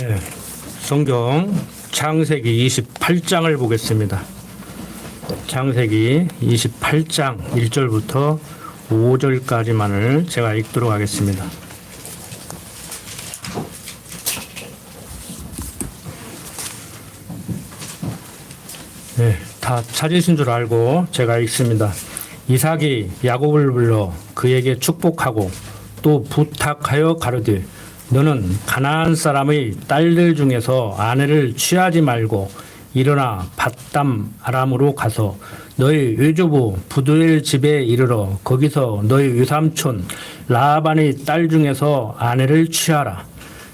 네, 성경 창세기 28장을 보겠습니다. 창세기 28장 1절부터 5절까지만을 제가 읽도록 하겠습니다. 네, 다 찾으신 줄 알고 제가 읽습니다. 이삭이 야곱을 불러 그에게 축복하고 또 부탁하여 가로되 너는 가나안 사람의 딸들 중에서 아내를 취하지 말고 일어나 밧담 아람으로 가서 너희 외조부 부두엘 집에 이르러 거기서 너희 외삼촌 라반의 딸 중에서 아내를 취하라.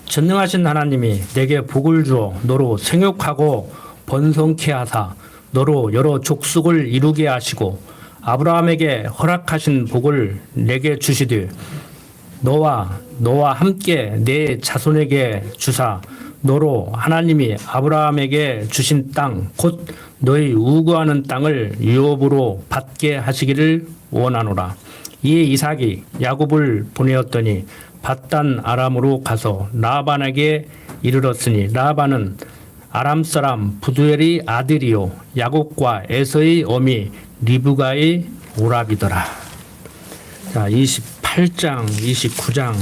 전능하신 하나님이 내게 복을 주어 너로 생육하고 번성케 하사 너로 여러 족속을 이루게 하시고 아브라함에게 허락하신 복을 내게 주시되 너와 함께 내 자손에게 주사 너로 하나님이 아브라함에게 주신 땅 곧 너희 우거하는 땅을 유업으로 받게 하시기를 원하노라. 이에 이삭이 야곱을 보내었더니 밧단 아람으로 가서 라반에게 이르렀으니 라반은 아람 사람 부두엘의 아들이요 야곱과 에서의 어미 리브가의 오라비더라. 자, 28장, 29장,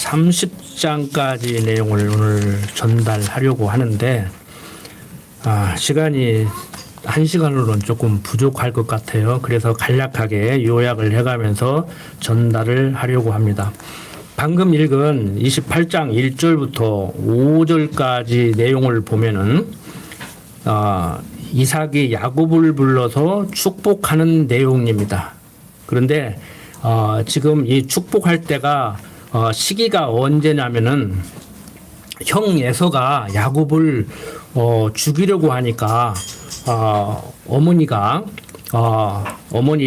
30장까지 내용을 오늘 전달하려고 하는데 시간이 1시간으로는 조금 부족할 것 같아요. 그래서 간략하게 요약을 해가면서 전달을 하려고 합니다. 방금 읽은 28장 1절부터 5절까지 내용을 보면은 이삭이 야곱을 불러서 축복하는 내용입니다. 그런데 지금 이 축복할 때가 시기가 언제냐면은 형 에서가 야곱을 죽이려고 하니까 어머니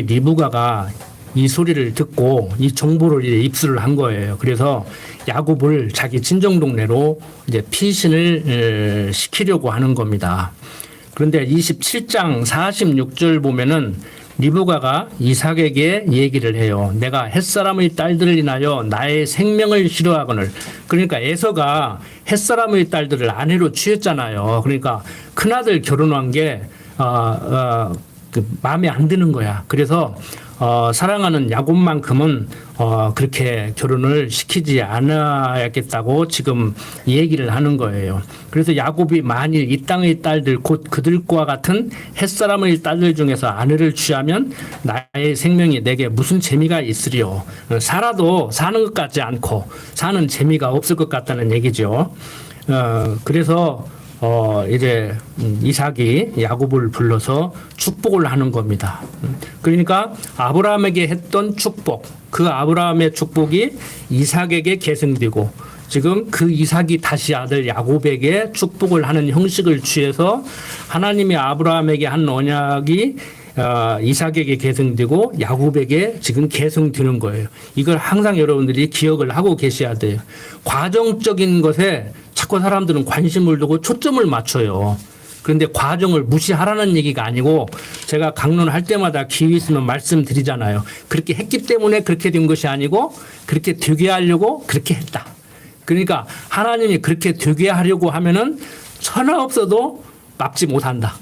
리브가가 이 소리를 듣고 이 정보를 이제 입수를 한 거예요. 그래서 야곱을 자기 친정 동네로 이제 피신을 시키려고 하는 겁니다. 그런데 27장 46절 보면은 리브가가 이삭에게 얘기를 해요. 내가 햇사람의 딸들을 인하여 나의 생명을 싫어하거늘. 그러니까 에서가 햇사람의 딸들을 아내로 취했잖아요. 그러니까 큰아들 결혼한 게 마음에 안 드는 거야. 그래서 사랑하는 야곱만큼은 그렇게 결혼을 시키지 않아야겠다고 지금 얘기를 하는 거예요. 그래서 야곱이 만일 이 땅의 딸들 곧 그들과 같은 햇사람의 딸들 중에서 아내를 취하면 나의 생명이 내게 무슨 재미가 있으리요. 살아도 사는 것 같지 않고 사는 재미가 없을 것 같다는 얘기죠. 그래서 이제 이삭이 야곱을 불러서 축복을 하는 겁니다. 그러니까 아브라함에게 했던 축복, 그 아브라함의 축복이 이삭에게 계승되고 지금 그 이삭이 다시 아들 야곱에게 축복을 하는 형식을 취해서 하나님이 아브라함에게 한 언약이 이삭에게 계승되고 야곱에게 지금 계승되는 거예요. 이걸 항상 여러분들이 기억을 하고 계셔야 돼요. 과정적인 것에 자꾸 사람들은 관심을 두고 초점을 맞춰요. 그런데 과정을 무시하라는 얘기가 아니고 제가 강론할 때마다 기회 있으면 말씀드리잖아요. 그렇게 했기 때문에 그렇게 된 것이 아니고 그렇게 되게 하려고 그렇게 했다. 그러니까 하나님이 그렇게 되게 하려고 하면은 천하 없어도 막지 못한다.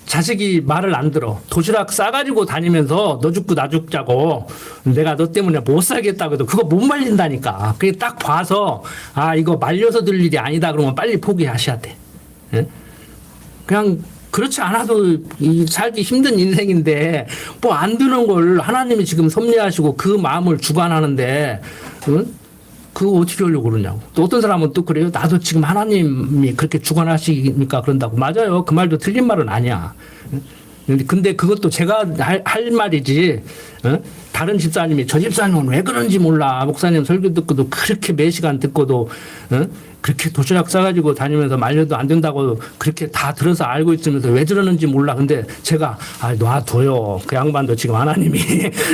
자식이 말을 안 들어. 도시락 싸가지고 다니면서 너 죽고 나 죽자고 내가 너 때문에 못 살겠다고 해도 그거 못 말린다니까. 그게 딱 봐서 이거 말려서 들 일이 아니다 그러면 빨리 포기하셔야 돼. 그냥 그렇지 않아도 살기 힘든 인생인데 뭐 안 되는 걸 하나님이 지금 섭리하시고 그 마음을 주관하는데 그거 어떻게 하려고 그러냐고. 또 어떤 사람은 또 그래요. 나도 지금 하나님이 그렇게 주관하시니까 그런다고. 맞아요. 그 말도 틀린 말은 아니야. 근데 그것도 제가 할 말이지. 다른 집사님이 저 집사님은 왜 그런지 몰라. 목사님 설교 듣고도 그렇게 매 시간 듣고도 그렇게 도시락 싸가지고 다니면서 말려도 안 된다고 그렇게 다 들어서 알고 있으면서 왜 저러는지 몰라. 근데 제가 놔둬요. 그 양반도 지금 하나님이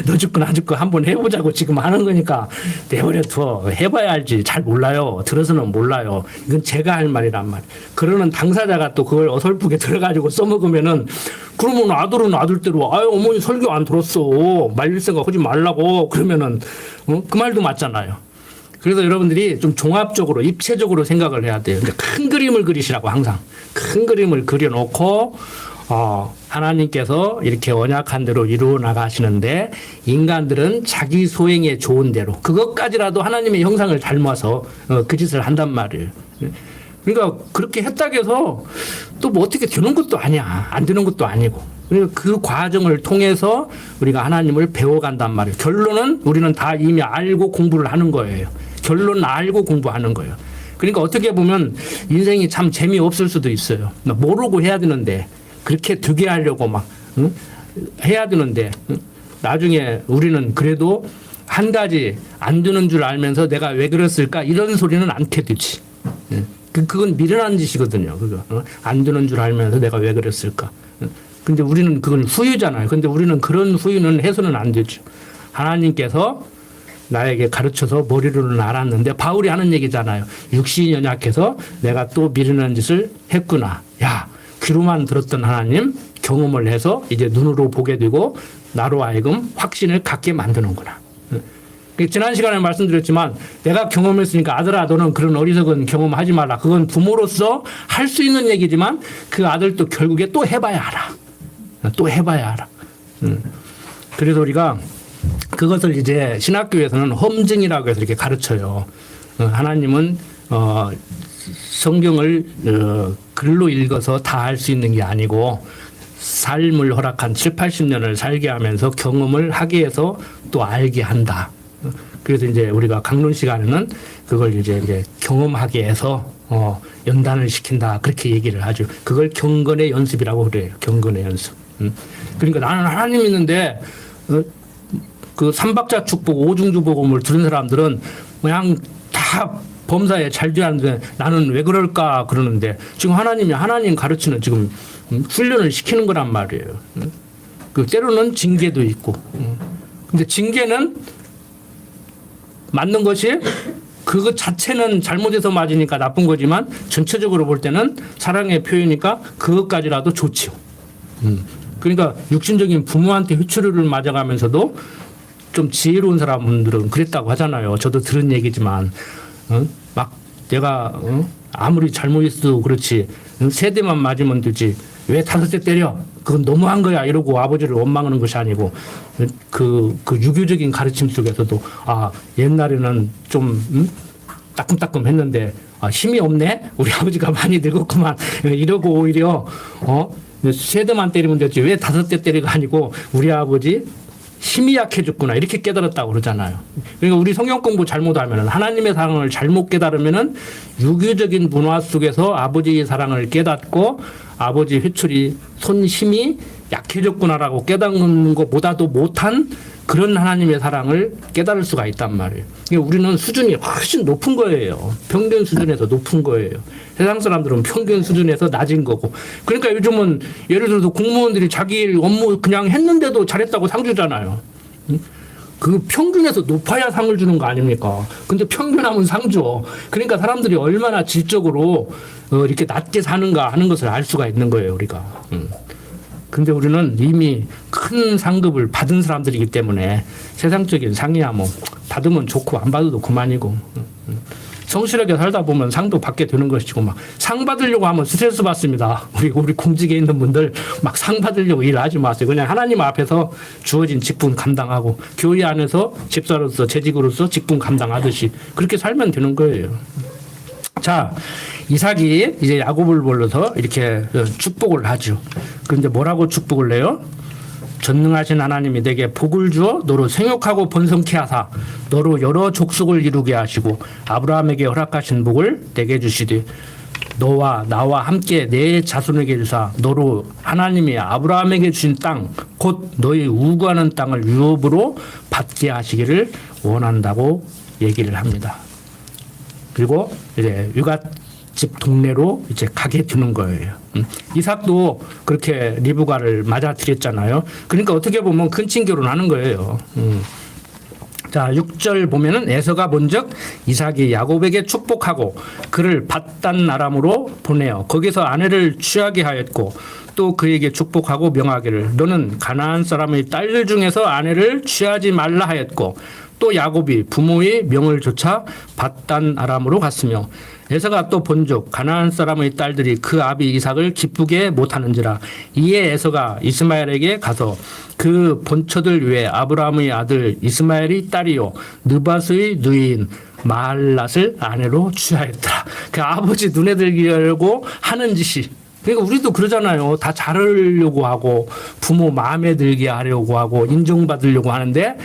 너 죽고 나 죽고 한번 해보자고 지금 하는 거니까 내버려 둬. 해봐야 알지. 잘 몰라요. 들어서는 몰라요. 이건 제가 할 말이란 말. 그러는 당사자가 또 그걸 어설프게 들어가지고 써먹으면은 그러면 아들은 아들대로 어머니 설교 안 들었어. 말릴 생각 하지 말라고 그러면은 그 말도 맞잖아요. 그래서 여러분들이 좀 종합적으로 입체적으로 생각을 해야 돼요. 근데 큰 그림을 그리시라고 항상 큰 그림을 그려놓고 하나님께서 이렇게 언약한 대로 이루어 나가시는데 인간들은 자기 소행에 좋은 대로 그것까지라도 하나님의 형상을 닮아서 그 짓을 한단 말이에요. 그러니까 그렇게 했다고 해서 또 뭐 어떻게 되는 것도 아니야. 안 되는 것도 아니고. 그러니까 그 과정을 통해서 우리가 하나님을 배워간단 말이에요. 결론은 우리는 다 이미 알고 공부를 하는 거예요. 결론은 알고 공부하는 거예요. 그러니까 어떻게 보면 인생이 참 재미없을 수도 있어요. 모르고 해야 되는데 그렇게 되게 하려고 막 해야 되는데 나중에 우리는 그래도 한 가지 안 되는 줄 알면서 내가 왜 그랬을까 이런 소리는 않게 되지. 그건 미련한 짓이거든요. 그거 안 되는 줄 알면서 내가 왜 그랬을까. 근데 우리는 그건 후유잖아요. 근데 우리는 그런 후유는 해서는 안 되죠. 하나님께서 나에게 가르쳐서 머리로는 알았는데 바울이 하는 얘기잖아요. 육신이 연약해서 내가 또 미련한 짓을 했구나. 야, 귀로만 들었던 하나님 경험을 해서 이제 눈으로 보게 되고 나로 하여금 확신을 갖게 만드는구나. 지난 시간에 말씀드렸지만 내가 경험했으니까 아들아 너는 그런 어리석은 경험하지 말라. 그건 부모로서 할 수 있는 얘기지만 그 아들도 결국에 또 해봐야 알아. 또 해봐야 알아. 그래서 우리가 그것을 이제 신학교에서는 험증이라고 해서 이렇게 가르쳐요. 하나님은 성경을 글로 읽어서 다 할 수 있는 게 아니고 삶을 허락한 7, 80년을 살게 하면서 경험을 하게 해서 또 알게 한다. 그래서 이제 우리가 강론 시간에는 그걸 이제 경험하게 해서 연단을 시킨다. 그렇게 얘기를 하죠. 그걸 경건의 연습이라고 그래요. 경건의 연습. 그러니까 나는 하나님 있는데 그 삼박자 축복, 오중주 복음을 들은 사람들은 그냥 다 범사에 잘 되는데 나는 왜 그럴까 그러는데 지금 하나님이 하나님 가르치는 지금 훈련을 시키는 거란 말이에요. 그 때로는 징계도 있고. 근데 징계는 맞는 것이 그것 자체는 잘못해서 맞으니까 나쁜 거지만 전체적으로 볼 때는 사랑의 표현이니까 그것까지라도 좋지요. 그러니까 육신적인 부모한테 회초리를 맞아가면서도 좀 지혜로운 사람들은 그랬다고 하잖아요. 저도 들은 얘기지만 막 내가 아무리 잘못했어도 그렇지 세대만 맞으면 되지 왜 5대 때려? 그건 너무한 거야 이러고 아버지를 원망하는 것이 아니고 그 유교적인 가르침 속에서도 옛날에는 좀 따끔따끔 했는데 힘이 없네? 우리 아버지가 많이 늙었구만 이러고 오히려 세대만 때리면 되지 왜 5대 때리가 아니고 우리 아버지 힘이 약해졌구나 이렇게 깨달았다고 그러잖아요. 그러니까 우리 성경 공부 잘못하면 하나님의 사랑을 잘못 깨달으면 유교적인 문화 속에서 아버지의 사랑을 깨닫고 아버지 회초리 손 힘이 약해졌구나라고 깨닫는 것보다도 못한 그런 하나님의 사랑을 깨달을 수가 있단 말이에요. 그러니까 우리는 수준이 훨씬 높은 거예요. 평균 수준에서 높은 거예요. 세상 사람들은 평균 수준에서 낮은 거고. 그러니까 요즘은 예를 들어서 공무원들이 자기 일 업무 그냥 했는데도 잘했다고 상 주잖아요. 그 평균에서 높아야 상을 주는 거 아닙니까? 근데 평균하면 상 줘. 그러니까 사람들이 얼마나 질적으로 이렇게 낮게 사는가 하는 것을 알 수가 있는 거예요, 우리가. 근데 우리는 이미 큰 상급을 받은 사람들이기 때문에 세상적인 상이야 뭐 받으면 좋고 안 받아도 그만이고 성실하게 살다 보면 상도 받게 되는 것이고 막 상 받으려고 하면 스트레스 받습니다. 우리 공직에 있는 분들 막 상 받으려고 일하지 마세요. 그냥 하나님 앞에서 주어진 직분 감당하고 교회 안에서 집사로서 재직으로서 직분 감당하듯이 그렇게 살면 되는 거예요. 자, 이삭이 이제 야곱을 불러서 이렇게 축복을 하죠. 그런데 뭐라고 축복을 해요? 전능하신 하나님이 내게 복을 주어 너로 생육하고 번성케 하사 너로 여러 족속을 이루게 하시고 아브라함에게 허락하신 복을 내게 주시되 너와 나와 함께 내 자손에게 주사 너로 하나님이 아브라함에게 주신 땅 곧 너희 우구하는 땅을 유업으로 받게 하시기를 원한다고 얘기를 합니다. 그리고 이제 유갓집 동네로 이제 가게 되는 거예요. 이삭도 그렇게 리브가를 맞아들였잖아요. 그러니까 어떻게 보면 근친 결혼하는 거예요. 자, 6절 보면은 에서가 본즉 이삭이 야곱에게 축복하고 그를 밧단 아람으로 보내어 거기서 아내를 취하게 하였고 또 그에게 축복하고 명하기를 너는 가나안 사람의 딸들 중에서 아내를 취하지 말라 하였고 또 야곱이 부모의 명을 조차 받단 아람으로 갔으며 에서가 또 본즉 가나안 사람의 딸들이 그 아비 이삭을 기쁘게 못하는지라 이에 에서가 이스마엘에게 가서 그 본처들 외에 아브라함의 아들 이스마엘의 딸이요 느바스의 누이인 마할랏을 아내로 취하였더라. 그 아버지 눈에 들려고 하는 짓이 그러니까 우리도 그러잖아요. 다 잘하려고 하고 부모 마음에 들게 하려고 하고 인정받으려고 하는데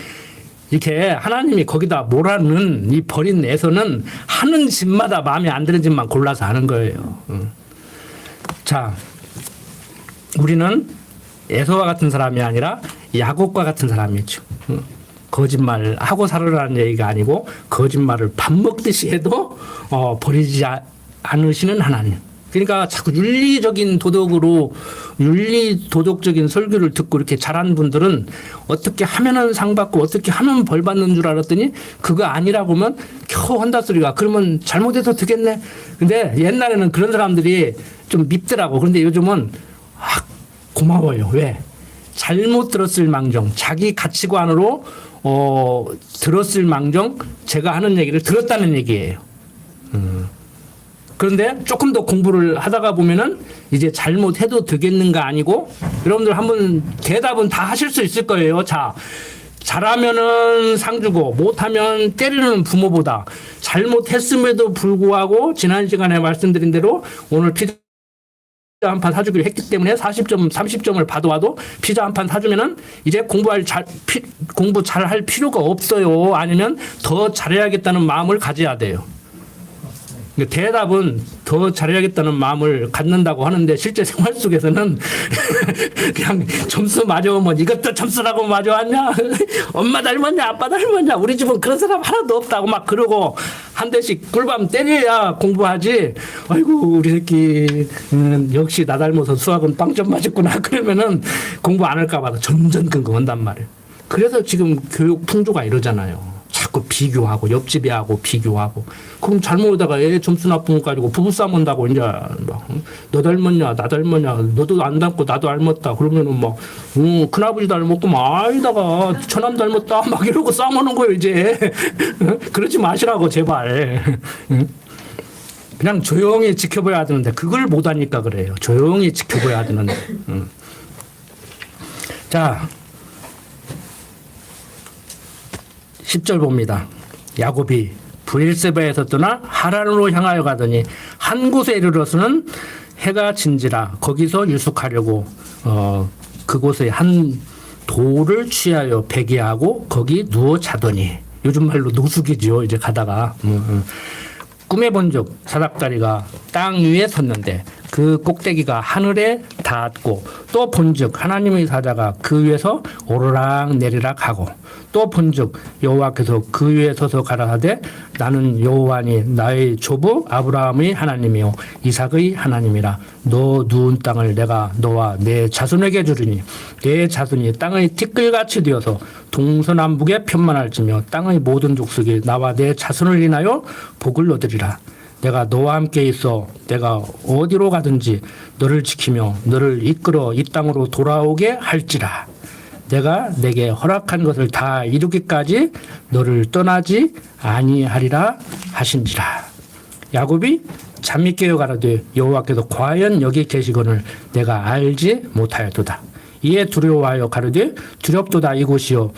이렇게 하나님이 거기다 몰아넣은 이 버린 에서는 하는 짓마다 마음에 안 드는 짓만 골라서 하는 거예요. 자, 우리는 에서와 같은 사람이 아니라 야곱과 같은 사람이죠. 거짓말을 하고 살으라는 얘기가 아니고 거짓말을 밥 먹듯이 해도 버리지 않으시는 하나님. 그러니까 자꾸 윤리적인 도덕으로 윤리 도덕적인 설교를 듣고 이렇게 잘한 분들은 어떻게 하면은 상 받고 어떻게 하면 벌 받는 줄 알았더니 그거 아니라고 하면 겨우 한다 소리가 그러면 잘못해서 되겠네. 근데 옛날에는 그런 사람들이 좀 밉더라고. 그런데 요즘은 고마워요. 왜? 잘못 들었을 망정 자기 가치관으로 들었을 망정 제가 하는 얘기를 들었다는 얘기예요. 그런데 조금 더 공부를 하다가 보면은 이제 잘못해도 되겠는가 아니고 여러분들 한번 대답은 다 하실 수 있을 거예요. 자, 잘하면은 상 주고 못하면 때리는 부모보다 잘못했음에도 불구하고 지난 시간에 말씀드린 대로 오늘 피자 한 판 사주기로 했기 때문에 40점, 30점을 받아와도 피자 한 판 사주면은 이제 공부 잘 할 필요가 없어요. 아니면 더 잘해야겠다는 마음을 가져야 돼요. 대답은 더 잘해야겠다는 마음을 갖는다고 하는데 실제 생활 속에서는 그냥 점수 맞아오면 이것도 점수라고 맞아왔냐? 엄마 닮았냐? 아빠 닮았냐? 우리 집은 그런 사람 하나도 없다고 막 그러고 한 대씩 꿀밤 때려야 공부하지. 아이고 우리 새끼 역시 나 닮아서 수학은 빵점 맞았구나. 그러면은 공부 안 할까 봐 점점 끙끙한단 말이에요. 그래서 지금 교육 풍조가 이러잖아요. 자꾸 비교하고 옆집에 하고 비교하고 그럼 잘못하다가 애 점수 나쁜 거 가지고 부부싸움 한다고 이제 너 닮았냐 나 닮았냐 너도 안 닮고 나도 닮았다 그러면은 막 큰아버지 닮았고 막 아이다가 처남 닮았다 막 이러고 싸움하는 거예요 이제. 그러지 마시라고 제발. 그냥 조용히 지켜봐야 되는데 그걸 못하니까 그래요. 조용히 지켜봐야 되는데. 자 10절 봅니다. 야곱이 브엘세바에서 떠나 하란으로 향하여 가더니 한 곳에 이르러서는 해가 진지라 거기서 유숙하려고 그곳에 한 돌을 취하여 베개하고 거기 누워 자더니 요즘 말로 노숙이지요. 이제 가다가 꿈에 본즉 사닥다리가 땅 위에 섰는데 그 꼭대기가 하늘에 닿았고 또 본즉 하나님의 사자가 그 위에서 오르락 내리락 하고 또 본즉 여호와께서 그 위에 서서 가라사대 나는 여호와니 나의 조부 아브라함의 하나님이요 이삭의 하나님이라 너 누운 땅을 내가 너와 내 자손에게 주리니 내 자손이 땅의 티끌같이 되어서 동서남북에 편만할지며 땅의 모든 족속이 나와 내 자손을 인하여 복을 얻으리라. 내가 너와 함께 있어 내가 어디로 가든지 너를 지키며 너를 이끌어 이 땅으로 돌아오게 할지라. 내가 내게 허락한 것을 다 이루기까지 너를 떠나지 아니하리라 하신지라. 야곱이 잠이 깨어 가라되 여호와께서 과연 여기 계시거늘 내가 알지 못하였도다. 이에 두려워하여 가로되 두렵도다 이곳이요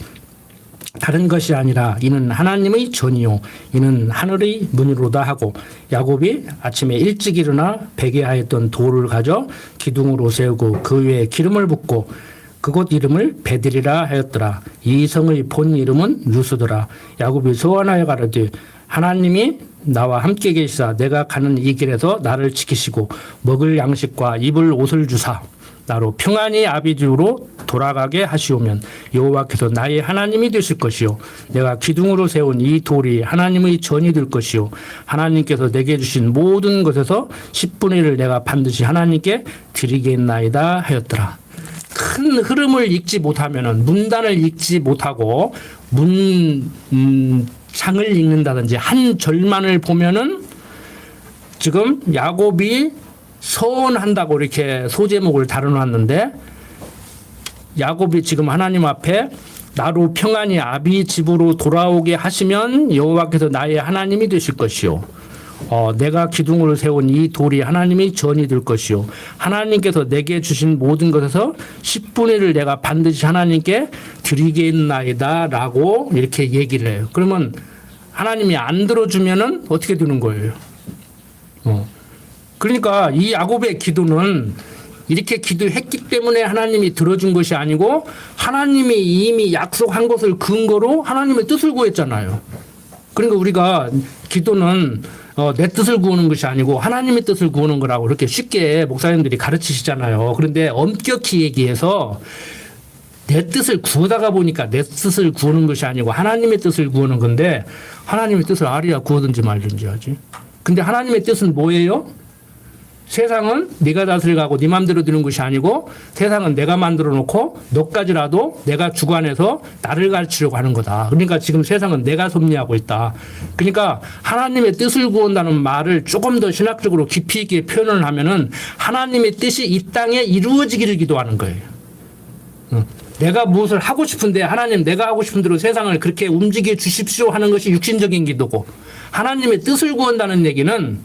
다른 것이 아니라 이는 하나님의 전이요 이는 하늘의 문이로다 하고 야곱이 아침에 일찍 일어나 베개하였던 돌을 가져 기둥으로 세우고 그 위에 기름을 붓고 그곳 이름을 베들이라 하였더라. 이 성의 본 이름은 유수더라. 야곱이 소원하여 가로되 하나님이 나와 함께 계시사 내가 가는 이 길에서 나를 지키시고 먹을 양식과 입을 옷을 주사 나로 평안히 아비주로 돌아가게 하시오면 여호와께서 나의 하나님이 되실 것이요 내가 기둥으로 세운 이 돌이 하나님의 전이 될 것이요 하나님께서 내게 주신 모든 것에서 10분의 1을 내가 반드시 하나님께 드리겠나이다 하였더라. 큰 흐름을 읽지 못하면은 문단을 읽지 못하고 문장을 읽는다든지 한 절만을 보면은 지금 야곱이 서원한다고 이렇게 소제목을 다뤄놨는데 야곱이 지금 하나님 앞에 나로 평안히 아비 집으로 돌아오게 하시면 여호와께서 나의 하나님이 되실 것이요 내가 기둥을 세운 이 돌이 하나님의 전이 될 것이요 하나님께서 내게 주신 모든 것에서 10분의 1을 내가 반드시 하나님께 드리겠나이다 라고 이렇게 얘기를 해요. 그러면 하나님이 안 들어주면은 어떻게 되는 거예요? 그러니까 이 야곱의 기도는 이렇게 기도했기 때문에 하나님이 들어준 것이 아니고 하나님이 이미 약속한 것을 근거로 하나님의 뜻을 구했잖아요. 그러니까 우리가 기도는 내 뜻을 구하는 것이 아니고 하나님의 뜻을 구하는 거라고 그렇게 쉽게 목사님들이 가르치시잖아요. 그런데 엄격히 얘기해서 내 뜻을 구하다가 보니까 내 뜻을 구하는 것이 아니고 하나님의 뜻을 구하는 건데 하나님의 뜻을 알아야 구하든지 말든지 하지. 근데 하나님의 뜻은 뭐예요? 세상은 네가 다스려가고 네 맘대로 되는 것이 아니고 세상은 내가 만들어 놓고 너까지라도 내가 주관해서 나를 가르치려고 하는 거다. 그러니까 지금 세상은 내가 섭리하고 있다. 그러니까 하나님의 뜻을 구한다는 말을 조금 더 신학적으로 깊이 있게 표현을 하면은 하나님의 뜻이 이 땅에 이루어지기를 기도하는 거예요. 내가 무엇을 하고 싶은데 하나님 내가 하고 싶은 대로 세상을 그렇게 움직여 주십시오 하는 것이 육신적인 기도고 하나님의 뜻을 구한다는 얘기는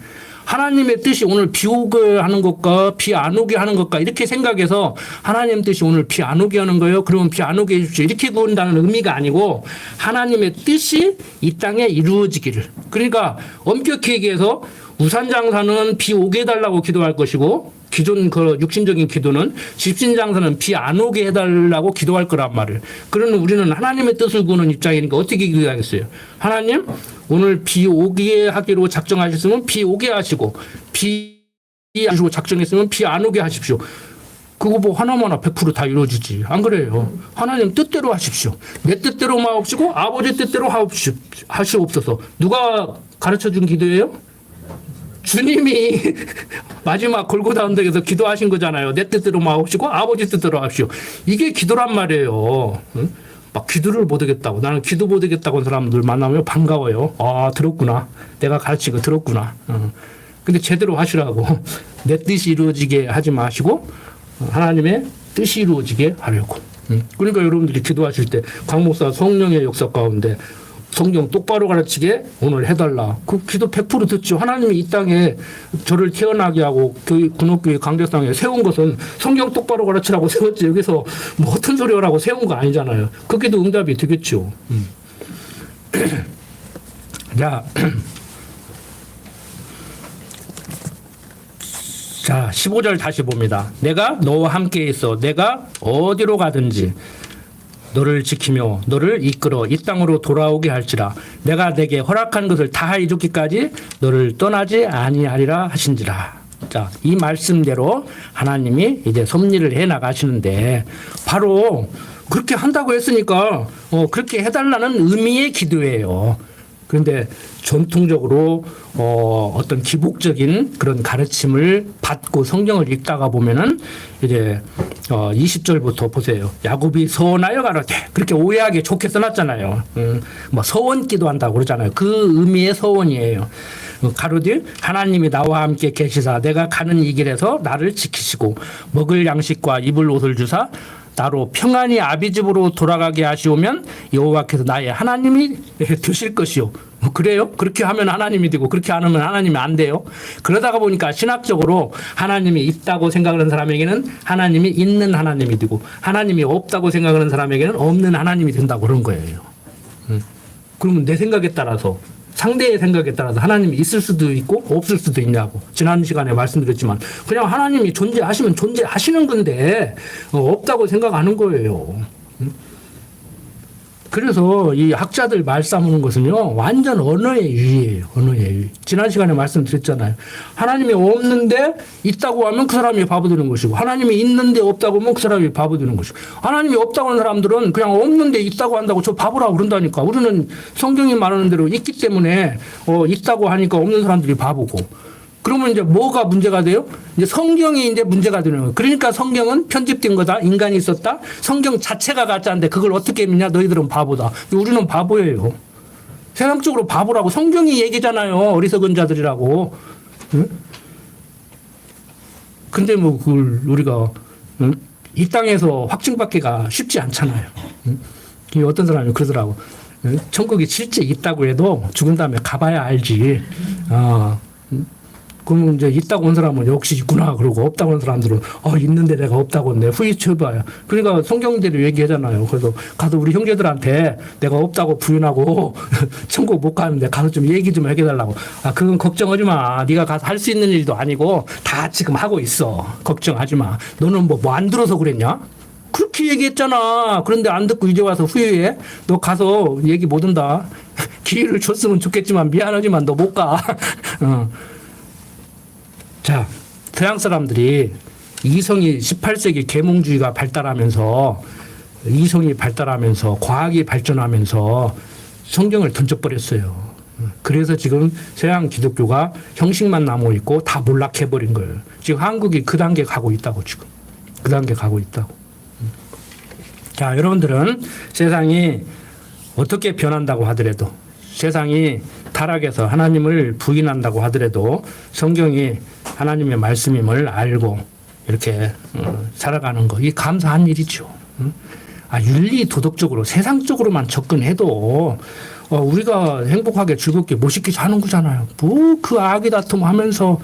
하나님의 뜻이 오늘 비 오게 하는 것과 비 안 오게 하는 것과 이렇게 생각해서 하나님 뜻이 오늘 비 안 오게 하는 거예요. 그러면 비 안 오게 해주십시오. 이렇게 구한다는 의미가 아니고 하나님의 뜻이 이 땅에 이루어지기를. 그러니까 엄격히 얘기해서 우산장사는 비 오게 해달라고 기도할 것이고 기존 그 육신적인 기도는 집신장사는 비 안 오게 해달라고 기도할 거란 말을. 그러면 우리는 하나님의 뜻을 구하는 입장이니까 어떻게 기도하겠어요? 하나님 오늘 비 오게 하기로 작정하셨으면 비 오게 하시고 비 하시고 작정했으면 비 안 오게 하십시오. 그거 뭐 하나마나 100% 다 이루어지지. 안 그래요? 하나님 뜻대로 하십시오. 내 뜻대로만 하옵시고 아버지 뜻대로 하시옵소서. 누가 가르쳐준 기도예요? 주님이 마지막 골고다 언덕에서 기도하신 거잖아요. 내 뜻대로만 하옵시고 아버지 뜻대로 하십시오. 이게 기도란 말이에요. 응? 막 기도를 못하겠다고 나는 기도 못하겠다고 하는 사람들 만나면 반가워요. 아 들었구나. 내가 가르친 거 들었구나. 근데 제대로 하시라고. 내 뜻이 이루어지게 하지 마시고 하나님의 뜻이 이루어지게 하려고. 그러니까 여러분들이 기도하실 때 곽 목사 성령의 역사 가운데 성경 똑바로 가르치게 오늘 해달라. 그 기도 100% 듣죠. 하나님이 이 땅에 저를 태어나게 하고 군옥교회 강대상에 세운 것은 성경 똑바로 가르치라고 세웠지. 여기서 뭐 어떤 소리 하라고 세운 거 아니잖아요. 그게도 응답이 되겠죠. 자, 자, 15절 다시 봅니다. 내가 너와 함께 있어. 내가 어디로 가든지 너를 지키며 너를 이끌어 이 땅으로 돌아오게 할지라. 내가 내게 허락한 것을 다 이루기까지 너를 떠나지 아니하리라 하신지라. 자, 이 말씀대로 하나님이 이제 섭리를 해 나가시는데 바로 그렇게 한다고 했으니까 그렇게 해달라는 의미의 기도예요. 그런데 전통적으로 어떤 기복적인 그런 가르침을 받고 성경을 읽다가 보면은 이제 20절부터 보세요. 야곱이 서원하여 가로되 그렇게 오해하게 좋게 써놨잖아요. 뭐 서원 기도한다고 그러잖아요. 그 의미의 서원이에요. 가로되 하나님이 나와 함께 계시사 내가 가는 이 길에서 나를 지키시고 먹을 양식과 입을 옷을 주사 나로 평안히 아비 집으로 돌아가게 하시오면 여호와께서 나의 하나님이 되실 것이요. 그래요? 그렇게 하면 하나님이 되고 그렇게 안 하면 하나님이 안 돼요. 그러다가 보니까 신학적으로 하나님이 있다고 생각하는 사람에게는 하나님이 있는 하나님이 되고 하나님이 없다고 생각하는 사람에게는 없는 하나님이 된다고 그런 거예요. 그러면 내 생각에 따라서 상대의 생각에 따라서 하나님이 있을 수도 있고 없을 수도 있냐고 지난 시간에 말씀드렸지만 그냥 하나님이 존재하시면 존재하시는 건데 없다고 생각하는 거예요. 그래서 이 학자들 말 삼는 것은요 완전 언어의 유희예요. 언어의 유희. 지난 시간에 말씀드렸잖아요. 하나님이 없는데 있다고 하면 그 사람이 바보 되는 것이고 하나님이 있는데 없다고 하면 그 사람이 바보 되는 것이고 하나님이 없다고 하는 사람들은 그냥 없는데 있다고 한다고 저 바보라고 그런다니까. 우리는 성경이 말하는 대로 있기 때문에 있다고 하니까 없는 사람들이 바보고 그러면 이제 뭐가 문제가 돼요? 이제 성경이 이제 문제가 되는 거예요. 그러니까 성경은 편집된 거다. 인간이 있었다. 성경 자체가 가짜인데 그걸 어떻게 믿냐? 너희들은 바보다. 우리는 바보예요. 세상적으로 바보라고 성경이 얘기잖아요. 어리석은 자들이라고. 응? 근데 뭐 그걸 우리가 이 땅에서 확증받기가 쉽지 않잖아요. 어떤 사람이 그러더라고. 천국이 실제 있다고 해도 죽은 다음에 가봐야 알지. 그럼 이제 있다고 온 사람은 역시 있구나 그러고 없다고 온 사람들은 있는데 내가 없다고 내 후이쳐봐요. 그러니까 성경대로 얘기하잖아요. 그래서 가서 우리 형제들한테 내가 없다고 부인하고 천국 못 가는데 가서 좀 얘기 좀 해달라고. 그건 걱정하지 마. 네가 가서 할 수 있는 일도 아니고 다 지금 하고 있어. 걱정하지 마. 너는 뭐 안 들어서 그랬냐? 그렇게 얘기했잖아. 그런데 안 듣고 이제 와서 후회해? 너 가서 얘기 못 한다. 기회를 줬으면 좋겠지만 미안하지만 너 못 가. 자, 서양 사람들이 이성이 18세기 계몽주의가 발달하면서 이성이 발달하면서 과학이 발전하면서 성경을 던져버렸어요. 그래서 지금 서양 기독교가 형식만 남고 있고 다 몰락해버린 거예요. 지금 한국이 그 단계 가고 있다고 지금. 그 단계 가고 있다고. 자, 여러분들은 세상이 어떻게 변한다고 하더라도 세상이 타락해서 하나님을 부인한다고 하더라도 성경이 하나님의 말씀임을 알고 이렇게 살아가는 거, 이게 감사한 일이죠. 윤리 도덕적으로 세상적으로만 접근해도 우리가 행복하게 즐겁게 멋있게 사는 거잖아요. 뭐 그 아기 다툼하면서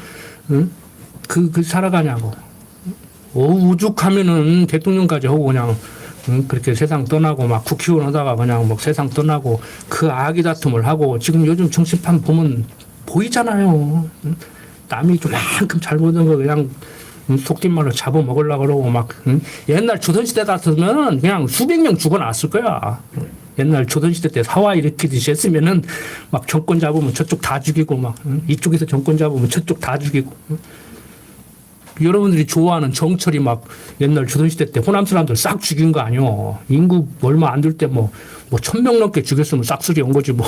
그 살아가냐고. 오죽하면은 대통령까지 하고 그냥 그렇게 세상 떠나고 막 국회의원 하다가 그냥 막 세상 떠나고 그 아기 다툼을 하고 지금 요즘 정치판 보면 보이잖아요. 남이 좀만큼 잘못한 거 그냥 속된 말로 잡아먹으려고 그러고 막 옛날 조선시대 같으면 그냥 수백 명 죽어났을 거야. 옛날 조선시대 때 사화 일으키듯이 했으면은 막 정권 잡으면 저쪽 다 죽이고 막 이쪽에서 정권 잡으면 저쪽 다 죽이고. 여러분들이 좋아하는 정철이 막 옛날 조선시대 때 호남 사람들 싹 죽인 거 아니요. 인구 얼마 안 될 때 뭐 1,000명 넘게 죽였으면 싹쓸이 온 거지 뭐.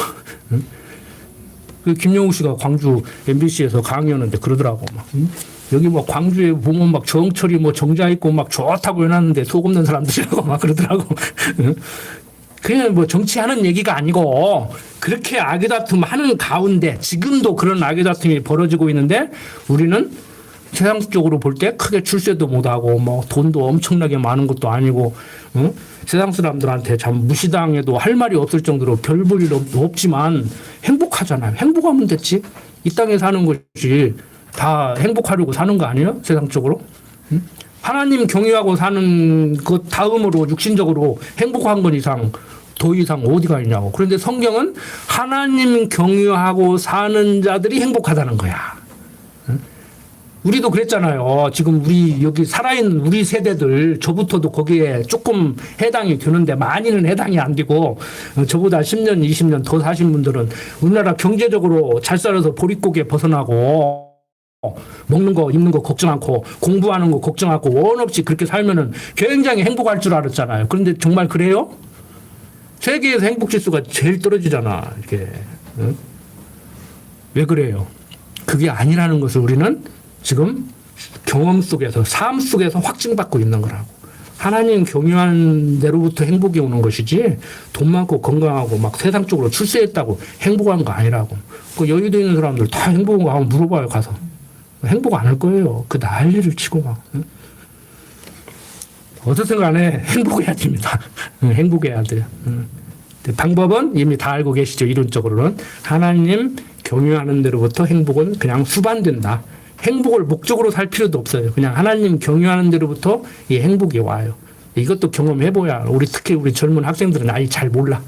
그 김영우 씨가 광주 MBC에서 강의하는데 그러더라고. 막. 여기 뭐 광주에 보면 막 정철이 뭐 정자 있고 막 좋다고 해놨는데 속 없는 사람들이라고 막 그러더라고. 그냥 뭐 정치하는 얘기가 아니고 그렇게 악의다툼 하는 가운데 지금도 그런 악의다툼이 벌어지고 있는데 우리는 세상적으로 볼 때 크게 출세도 못하고 뭐 돈도 엄청나게 많은 것도 아니고 세상 사람들한테 참 무시당해도 할 말이 없을 정도로 별 볼 일 없지만 행복하잖아요. 행복하면 됐지. 이 땅에 사는 것이 다 행복하려고 사는 거 아니에요? 세상적으로. 하나님 경외하고 사는 그 다음으로 육신적으로 행복한 건 이상 더 이상 어디가 있냐고. 그런데 성경은 하나님 경외하고 사는 자들이 행복하다는 거야. 우리도 그랬잖아요. 지금 우리 여기 살아있는 우리 세대들 저부터도 거기에 조금 해당이 되는데 많이는 해당이 안 되고 저보다 10년, 20년 더 사신 분들은 우리나라 경제적으로 잘 살아서 보릿고개 벗어나고 먹는 거, 입는 거 걱정 않고 공부하는 거 걱정 않고 원 없이 그렇게 살면은 굉장히 행복할 줄 알았잖아요. 그런데 정말 그래요? 세계에서 행복 지수가 제일 떨어지잖아. 이렇게. 응? 왜 그래요? 그게 아니라는 것을 우리는 지금 경험 속에서 삶 속에서 확증받고 있는 거라고. 하나님 경유한 데로부터 행복이 오는 것이지 돈 많고 건강하고 막 세상적으로 출세했다고 행복한 거 아니라고. 그 여의도에 있는 사람들 다 행복한 거 한번 물어봐요 가서. 행복 안 할 거예요. 그 난리를 치고 막. 어떻든 간에 행복해야 됩니다. 행복해야 돼요. 방법은 이미 다 알고 계시죠. 이론적으로는. 하나님 경유하는 데로부터 행복은 그냥 수반된다. 행복을 목적으로 살 필요도 없어요. 그냥 하나님 경유하는 데로부터 이 행복이 와요. 이것도 경험해봐야 우리 특히 우리 젊은 학생들은 아예 잘 몰라.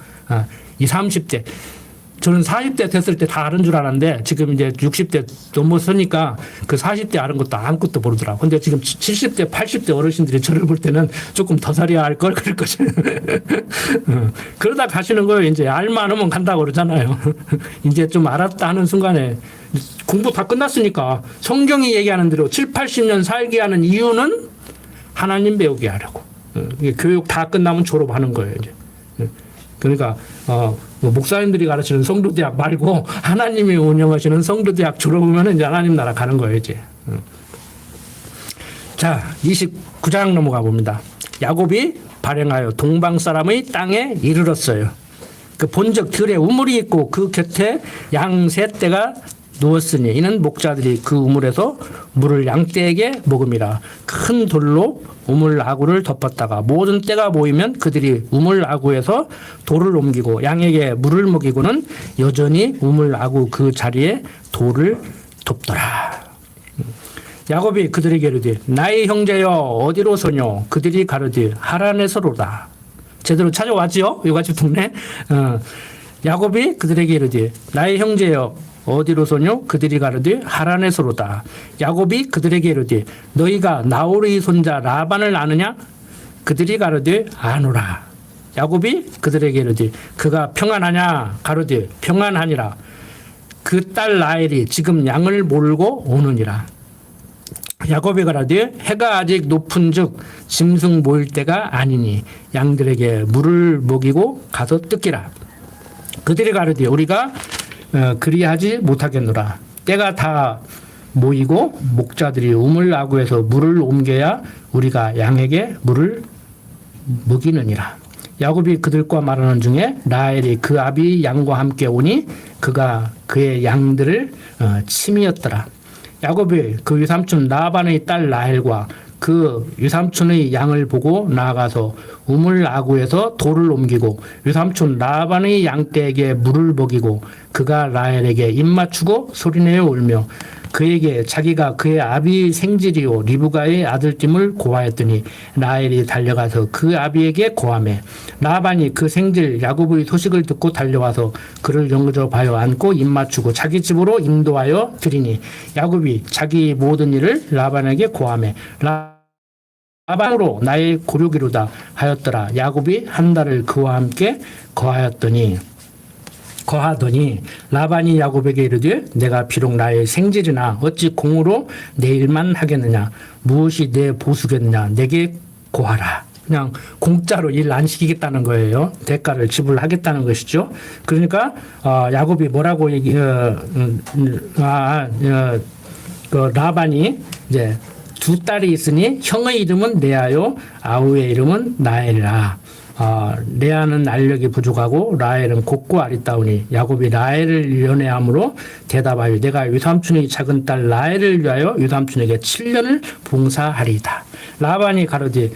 이 30대. 저는 40대 됐을 때 다 아는 줄 알았는데 지금 이제 60대 넘어서니까 그 40대 아는 것도 아무것도 모르더라고. 근데 지금 70대, 80대 어르신들이 저를 볼 때는 조금 더 살이야 할 걸 그럴 거지. 그러다 가시는 거예요. 이제 알만하면 간다고 그러잖아요. 이제 좀 알았다 하는 순간에 공부 다 끝났으니까 성경이 얘기하는 대로 7, 80년 살게 하는 이유는 하나님 배우게 하려고. 교육 다 끝나면 졸업하는 거예요. 이제. 그러니까 목사님들이 가르치는 성도대학 말고 하나님이 운영하시는 성도대학 졸업하면 이제 하나님 나라 가는 거예요. 이제. 자, 29장 넘어가 봅니다. 야곱이 발행하여 동방 사람의 땅에 이르렀어요. 그 본적 들에 우물이 있고 그 곁에 양 세 떼가 누웠으니 이는 목자들이 그 우물에서 물을 양떼에게 먹음이라. 큰 돌로 우물 아구를 덮었다가 모든 떼가 모이면 그들이 우물 아구에서 돌을 옮기고 양에게 물을 먹이고는 여전히 우물 아구 그 자리에 돌을 덮더라. 야곱이 그들에게 이르되 나의 형제여 어디로 서뇨? 그들이 가로되 하란에서로다. 제대로 찾아왔지요? 요가집 동네. 야곱이 그들에게 이르되 나의 형제여 어디로 서뇨? 그들이 가로되 하란에서로다. 야곱이 그들에게 이르되 너희가 나홀의 손자 라반을 아느냐? 그들이 가로되 아노라. 야곱이 그들에게 이르되 그가 평안하냐? 가로되 평안하니라. 그 딸 라헬이 지금 양을 몰고 오느니라. 야곱이 가라되 해가 아직 높은즉 짐승 모일 때가 아니니 양들에게 물을 먹이고 가서 뜯기라. 그들이 가라되 우리가 그리하지 못하겠노라. 때가 다 모이고 목자들이 우물 아구에서 물을 옮겨야 우리가 양에게 물을 먹이느니라. 야곱이 그들과 말하는 중에 라헬이 그 아비 양과 함께 오니 그가 그의 양들을 침이었더라. 야곱이 그 유삼촌 라반의 딸 라헬과 그 유삼촌의 양을 보고 나아가서 우물 아구에서 돌을 옮기고 유삼촌 라반의 양떼에게 물을 먹이고 그가 라헬에게 입맞추고 소리내어 울며 그에게 자기가 그의 아비 생질이요 리브가의 아들임을 고하였더니 라헬이 달려가서 그 아비에게 고하매 라반이 그 생질 야곱의 소식을 듣고 달려와서 그를 영접하여 안고 입맞추고 자기 집으로 인도하여 드리니 야곱이 자기 모든 일을 라반에게 고하매 라반으로 나의 고르기로다 하였더라. 야곱이 한 달을 그와 함께 거하더니 라반이 야곱에게 이르되 내가 비록 나의 생질이나 어찌 공으로 내 일만 하겠느냐 무엇이 내 보수겠느냐 내게 고하라. 그냥 공짜로 일 안 시키겠다는 거예요. 대가를 지불하겠다는 것이죠. 그러니까 야곱이 뭐라고 라반이 이제 두 딸이 있으니 형의 이름은 레아요 아우의 이름은 라헬이라. 레아는 알력이 부족하고 라헬은 곱고 아리따우니 야곱이 라헬을 연애함으로 대답하여 내가 유삼촌의 작은 딸 라헬을 위하여 유삼촌에게 7년을 봉사하리이다. 라반이 가로되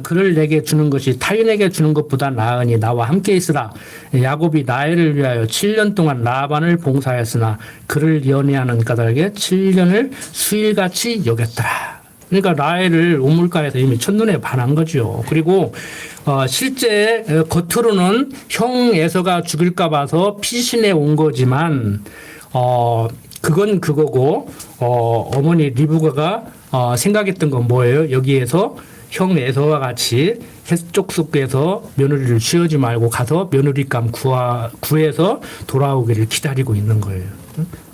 그를 내게 주는 것이 타인에게 주는 것보다 나으니 나와 함께 있으라. 야곱이 라헬을 위하여 7년 동안 라반을 봉사하였으나 그를 연애하는 까닭에 7년을 수일같이 여겼더라. 그러니까 라헬을 우물가에서 이미 첫눈에 반한 거죠. 그리고 실제 겉으로는 형 에서가 죽일까 봐서 피신해 온 거지만 그건 그거고 어머니 리브가가 생각했던 건 뭐예요? 여기에서 형 에서와 같이 해쪽 속에서 며느리를 취하지 말고 가서 며느리감 구해서 돌아오기를 기다리고 있는 거예요.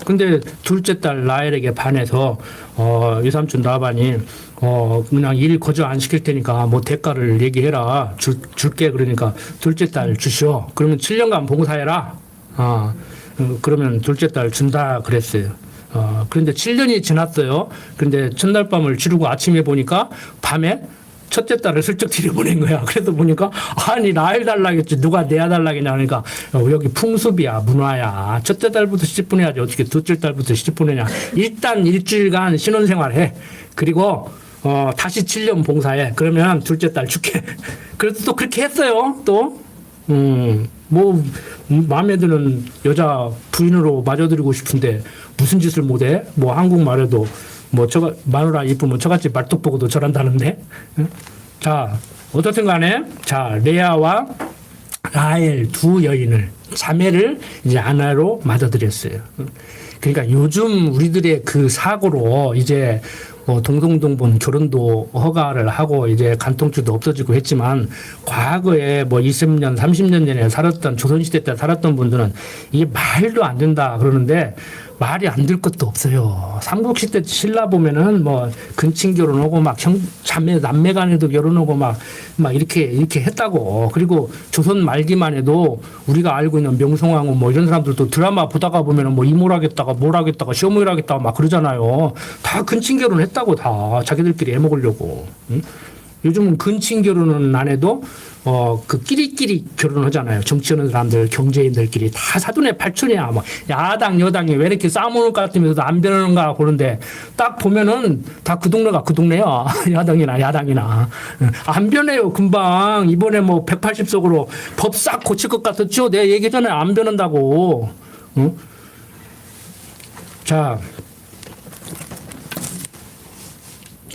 근데 둘째 딸 라헬에게 반해서 유삼촌 라반이 그냥 일 거저 안 시킬 테니까 뭐 대가를 얘기해라 줄게 그러니까 둘째 딸 주시오. 그러면 7년간 봉사해라. 그러면 둘째 딸 준다 그랬어요. 그런데 7년이 지났어요. 그런데 첫날 밤을 지르고 아침에 보니까 밤에 첫째 딸을 슬쩍 들여보낸 거야. 그래서 보니까 아니 라헬 달라겠지 누가 내야 달라겠냐 하니까 여기 풍습이야 문화야. 첫째 딸부터 시집보내야지 어떻게 둘째 딸부터 시집보내냐. 일단 일주일간 신혼생활해. 그리고 다시 7년 봉사해. 그러면 둘째 딸 줄게. 그래서 또 그렇게 했어요. 또 뭐 마음에 드는 여자 부인으로 맞아들이고 싶은데 무슨 짓을 못해? 뭐 한국말에도 뭐 마누라 이쁘면 저같이 말뚝 보고도 저란다는데. 자 어떻든 간에 자 레아와 라헬 두 여인을 자매를 이제 아내로 맞아들였어요. 그러니까 요즘 우리들의 그 사고로 이제 동성동본 결혼도 허가를 하고 이제 간통죄도 없어지고 했지만 과거에 뭐 20년, 30년 전에 살았던 조선시대 때 살았던 분들은 이게 말도 안 된다 그러는데 말이 안 될 것도 없어요. 삼국시대 신라 보면은 뭐 근친 결혼하고 막 자매 남매 간에도 결혼하고 막 이렇게 했다고. 그리고 조선 말기만 해도 우리가 알고 있는 명성황후 뭐 이런 사람들도 드라마 보다가 보면은 뭐 이모라겠다가 뭐라겠다가 시어머니라겠다가 막 그러잖아요. 다 근친 결혼했다고 다 자기들끼리 애먹으려고. 응? 요즘은 근친 결혼은 안 해도 그 끼리끼리 결혼하잖아요. 정치하는 사람들, 경제인들끼리 다 사돈의 팔촌이야. 뭐 야당 여당이 왜 이렇게 싸우는 것 같으면서도 안 변하는가 그런데 딱 보면은 다 그 동네가 그 동네야. 야당이나 안 변해요. 금방 이번에 뭐 180석으로 법 싹 고칠 것 같았죠. 내가 얘기 전에 안 변한다고. 자,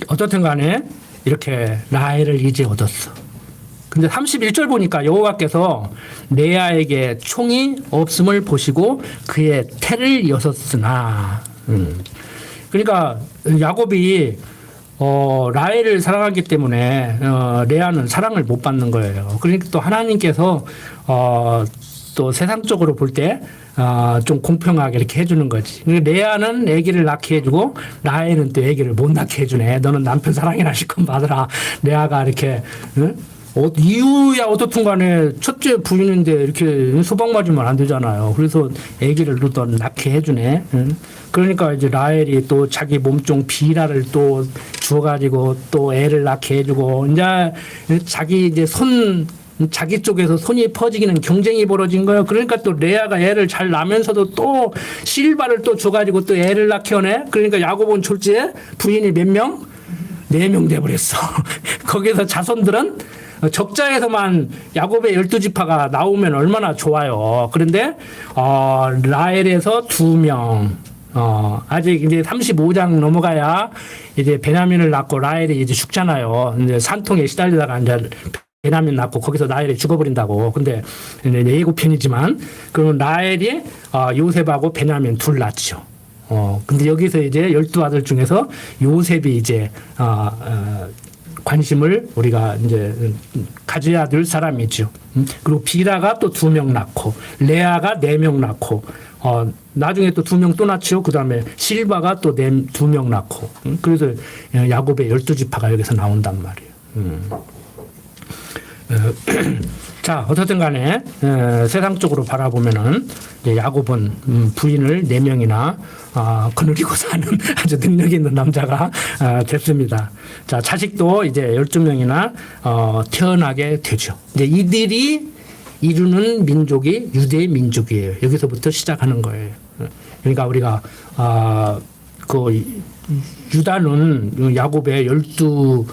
어떻든 간에 이렇게 라헬을 이제 얻었어. 근데 31절 보니까 여호와께서 레아에게 총이 없음을 보시고 그의 태를 여섰으나. 그러니까 야곱이 라헬을 사랑하기 때문에 레아는 사랑을 못 받는 거예요. 그러니까 또 하나님께서 또 세상적으로 볼 때 좀 공평하게 이렇게 해주는 거지. 레아는 아기를 낳게 해주고 라헬은 또 아기를 못 낳게 해주네. 너는 남편 사랑이나 실컷 받으라. 레아가 이렇게 이유야 어떻든 간에 첫째 부인인데 이렇게 소방 맞으면 안 되잖아요. 그래서 아기를 또 낳게 해주네. 그러니까 이제 라헬이 또 자기 몸종 비라를 또 주어가지고 또 애를 낳게 해주고 이제 자기 이제 자기 쪽에서 손이 퍼지기는 경쟁이 벌어진 거예요. 그러니까 또 레아가 애를 잘 낳으면서도 또 실바를 또 줘가지고 또 애를 낳게 하네. 그러니까 야곱은 졸지에 부인이 몇 명? 4명 돼버렸어. 거기서 자손들은 적자에서만 야곱의 12지파가 나오면 얼마나 좋아요. 그런데 라헬에서 2명. 아직 이제 35장 넘어가야 이제 베냐민을 낳고 라헬이 이제 죽잖아요. 이제 산통에 시달리다가 이제 베냐민 낳고 거기서 라헬이 죽어버린다고. 근데 예고편이지만 그러면 라헬이 요셉하고 베냐민 둘 낳죠. 근데 여기서 이제 12아들 중에서 요셉이 이제 관심을 우리가 이제 가져야 될 사람이죠. 그리고 비라가 또 2명 낳고 레아가 4명 낳고 나중에 또 2명 또 낳죠. 그 다음에 실바가 또 2명 낳고 그래서 야곱의 12지파가 여기서 나온단 말이에요. 자, 어떻든 간에 세상적으로 바라보면은 야곱은 부인을 4명이나 거느리고 사는 아주 능력 있는 남자가 됐습니다. 자, 자식도 이제 12명이나 태어나게 되죠. 이제 이들이 이루는 민족이 유대 민족이에요. 여기서부터 시작하는 거예요. 그러니까 우리가 그 유다는 야곱의 12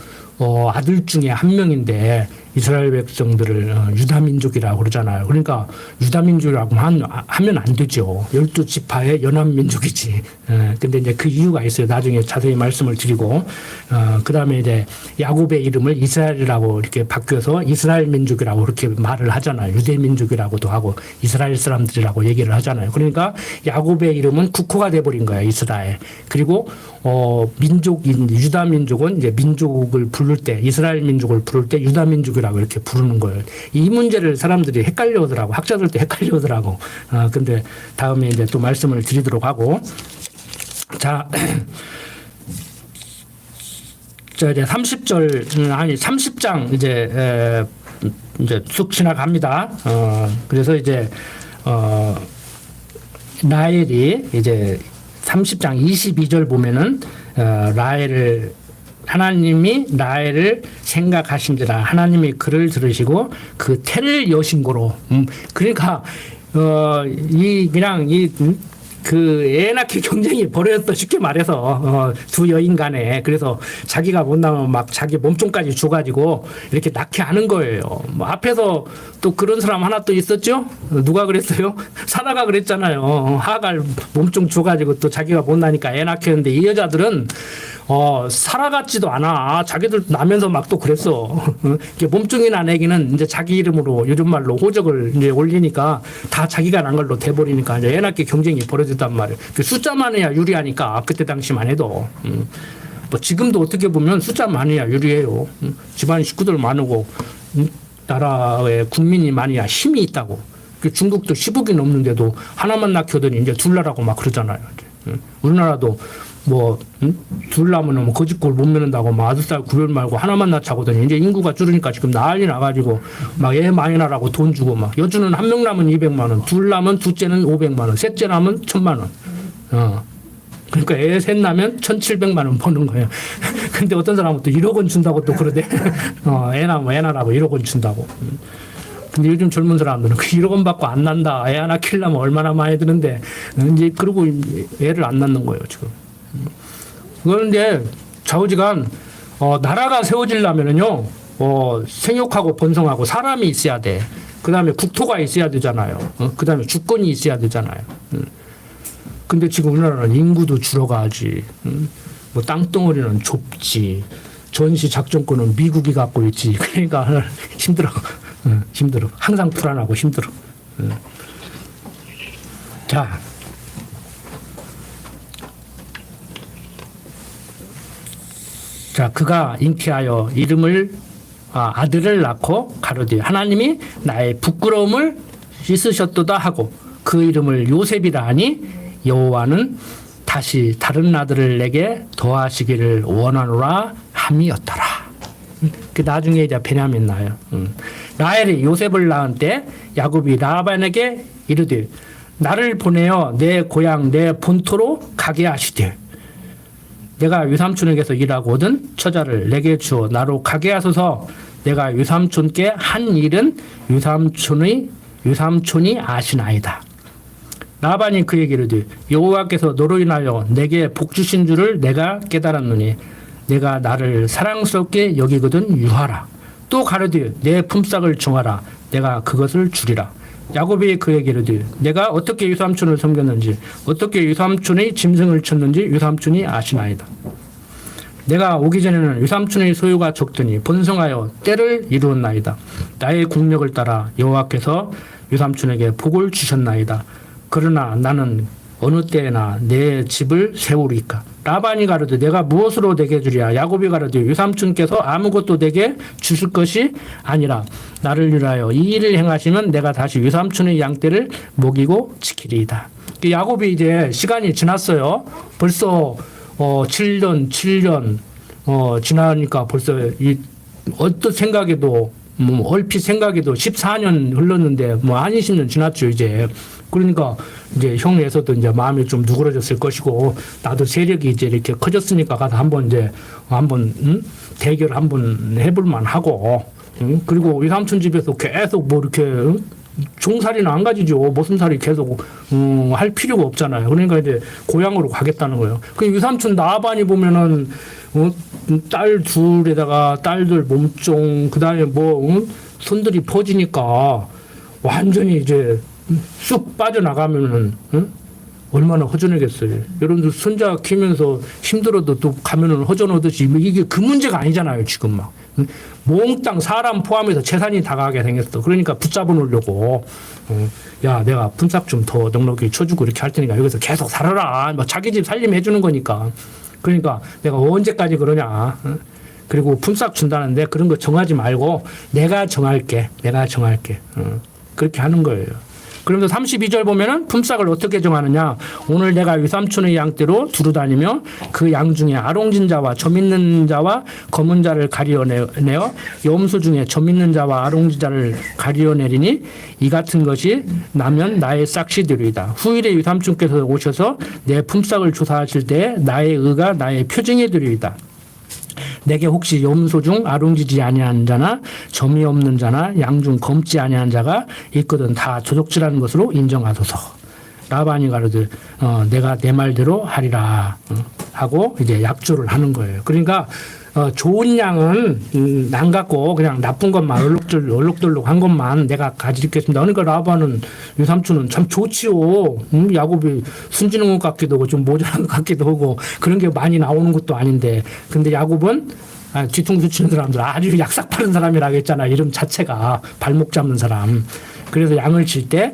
아들 중에 한 명인데 이스라엘 백성들을 유다 민족이라고 그러잖아요. 그러니까 유다 민족이라고 하면 안 되죠. 12지파의 연합 민족이지. 근데 이제 그 이유가 있어요. 나중에 자세히 말씀을 드리고 그다음에 이제 야곱의 이름을 이스라엘이라고 이렇게 바뀌어서 이스라엘 민족이라고 그렇게 말을 하잖아요. 유대 민족이라고도 하고 이스라엘 사람들이라고 얘기를 하잖아요. 그러니까 야곱의 이름은 국호가 돼 버린 거예요. 이스라엘. 그리고 민족인 유다 민족은 이제 민족을 부를 때 이스라엘 민족을 부를 때 유다 민족이라고 이렇게 부르는 거예요. 이 문제를 사람들이 헷갈려하더라고. 학자들도 헷갈려하더라고. 근데 다음에 이제 또 말씀을 드리도록 하고 자 이제 30장 이제 쑥 지나갑니다. 그래서 이제 라헬이 이제 30장 22절 보면은 하나님이 라헬을 생각하신지라 하나님이 그를 들으시고 그 태를 여신고로 그러니까 그 애 낳기 경쟁이 벌어졌다 쉽게 말해서 두 여인 간에 그래서 자기가 못 낳으면 막 자기 몸종까지 줘가지고 이렇게 낳게 하는 거예요. 뭐 앞에서 또 그런 사람 하나 또 있었죠? 누가 그랬어요? 사라가 그랬잖아요. 하갈 몸종 줘가지고 또 자기가 못 낳으니까 애 낳게 했는데 이 여자들은 사라 같지도 않아. 자기들 나면서 막 또 그랬어. 몸종이 난 애기는 이제 자기 이름으로 요즘 말로 호적을 이제 올리니까 다 자기가 난 걸로 돼버리니까 이제 애 낳기 경쟁이 벌어졌단 말이에요. 숫자만 해야 유리하니까 그때 당시만 해도. 뭐 지금도 어떻게 보면 숫자만 해야 유리해요. 집안 식구들 많고 나라에 국민이 많아야 힘이 있다고. 중국도 10억이 넘는데도 하나만 낳게 하더니 이제 둘 나라고 막 그러잖아요. 우리나라도 둘 낳으면 거짓골 못 면한다고 아들딸 구별 말고 하나만 낳자고더니 이제 인구가 줄으니까 지금 난리 나가지고 막 애 많이 낳으라고 돈 주고 막 여주는 한 명 낳으면 200만 원, 둘 낳으면 둘째는 500만 원, 셋째 낳으면 1000만 원. 그러니까 애 셋 나면 1,700만 원 버는 거예요. 근데 어떤 사람은 또 1억 원 준다고 또 그러대. 애 낳으라고 1억 원 준다고. 근데 요즘 젊은 사람들은 그 1억 원 받고 안 난다. 애 하나 키우려면 얼마나 많이 드는데. 이제 그러고 애를 안 낳는 거예요, 지금. 그런데 좌우지간, 나라가 세워지려면은요, 생육하고 번성하고 사람이 있어야 돼. 그 다음에 국토가 있어야 되잖아요. 그 다음에 주권이 있어야 되잖아요. 근데 지금 우리나라는 인구도 줄어가지. 뭐 땅덩어리는 좁지. 전시 작전권은 미국이 갖고 있지. 그러니까 힘들어. 힘들어. 항상 불안하고 힘들어. 자. 자, 그가 잉태하여 아들을 낳고 가로되 하나님이 나의 부끄러움을 씻으셨도다 하고 그 이름을 요셉이라 하니 여호와는 다시 다른 아들을 내게 더하시기를 원하노라 함이었더라. 그 나중에 이제 베냐민 나요. 라헬이 요셉을 낳은 때 야곱이 라반에게 이르되 나를 보내어 내 고향 내 본토로 가게 하시되 내가 유삼촌에게서 일하고 얻은 처자를 내게 주어 나로 가게 하소서. 내가 유삼촌께 한 일은 유삼촌이 아시나이다. 라반이 그에게 이르되 여호와께서 너로 인하여 내게 복 주신 줄을 내가 깨달았노니 내가 나를 사랑스럽게 여기거든 유하라. 또 가로되 내 품삯을 정하라. 내가 그것을 주리라. 야곱이 그에게 이르되 내가 어떻게 유삼촌을 섬겼는지 어떻게 유삼촌의 짐승을 쳤는지 유삼촌이 아시나이다. 내가 오기 전에는 유삼촌의 소유가 적더니 번성하여 때를 이루었나이다. 나의 국력을 따라 여호와께서 유삼촌에게 복을 주셨나이다. 그러나 나는 어느 때에나 내 집을 세우리까. 라반이 가로되 내가 무엇으로 내게 주랴. 야곱이 가로되 유삼촌께서 아무것도 내게 주실 것이 아니라 나를 위하여 이 일을 행하시면 내가 다시 유삼촌의 양떼를 먹이고 지키리이다. 야곱이 이제 시간이 지났어요. 벌써 7년 지나니까 벌써 어떤 생각에도 얼핏 생각에도 14년 흘렀는데 20년 지났죠 이제. 그러니까 이제 형에서도 이제 마음이 좀 누그러졌을 것이고 나도 세력이 이제 이렇게 커졌으니까 가서 한번 대결 한번 해볼 만하고 그리고 외삼촌 집에서 계속 뭐 이렇게 종살이는 안 가지죠. 모순살이 계속 할 필요가 없잖아요. 그러니까 이제 고향으로 가겠다는 거예요. 그 유삼촌 나반이 보면은 딸 둘에다가 딸들 몸종 그다음에 손들이 퍼지니까 완전히 이제 쑥 빠져나가면은 얼마나 허전하겠어요. 여러분들 손자 키우면서 힘들어도 또 가면은 허전하듯이 이게 그 문제가 아니잖아요. 지금 막 몽땅 사람 포함해서 재산이 다 가게 생겼어. 그러니까 붙잡아 놓으려고 야 내가 품삯 좀 더 넉넉히 쳐주고 이렇게 할 테니까 여기서 계속 살아라. 뭐 자기 집 살림 해주는 거니까. 그러니까 내가 언제까지 그러냐. 그리고 품삯 준다는데 그런 거 정하지 말고 내가 정할게. 그렇게 하는 거예요. 그러면서 32절 보면은 품삯을 어떻게 정하느냐. 오늘 내가 유삼촌의 양떼로 두루 다니며 그 양 중에 아롱진 자와 점 있는 자와 검은 자를 가리어내어 염소 중에 점 있는 자와 아롱진 자를 가리어내리니 이 같은 것이 나면 나의 싹시 되리이다. 후일에 유삼촌께서 오셔서 내 품삯을 조사하실 때 나의 의가 나의 표징이 되리이다. 내게 혹시 염소 중 아롱지지 아니한 자나 점이 없는 자나 양 중 검지 아니한 자가 있거든 다 조족질하는 것으로 인정하소서. 라반이 가로되 내가 내 말대로 하리라 하고 이제 약조를 하는 거예요. 그러니까 좋은 양은 안 갖고 그냥 나쁜 것만 얼룩덜룩 한 것만 내가 가지겠습니다. 그러니까 라반은 유삼촌은 참 좋지요. 야곱이 순진한 것 같기도 하고 좀 모자란 것 같기도 하고 그런 게 많이 나오는 것도 아닌데 근데 야곱은 뒤통수 치는 사람들 아주 약삭 파는 사람이라고 했잖아. 이름 자체가 발목 잡는 사람. 그래서 양을 칠 때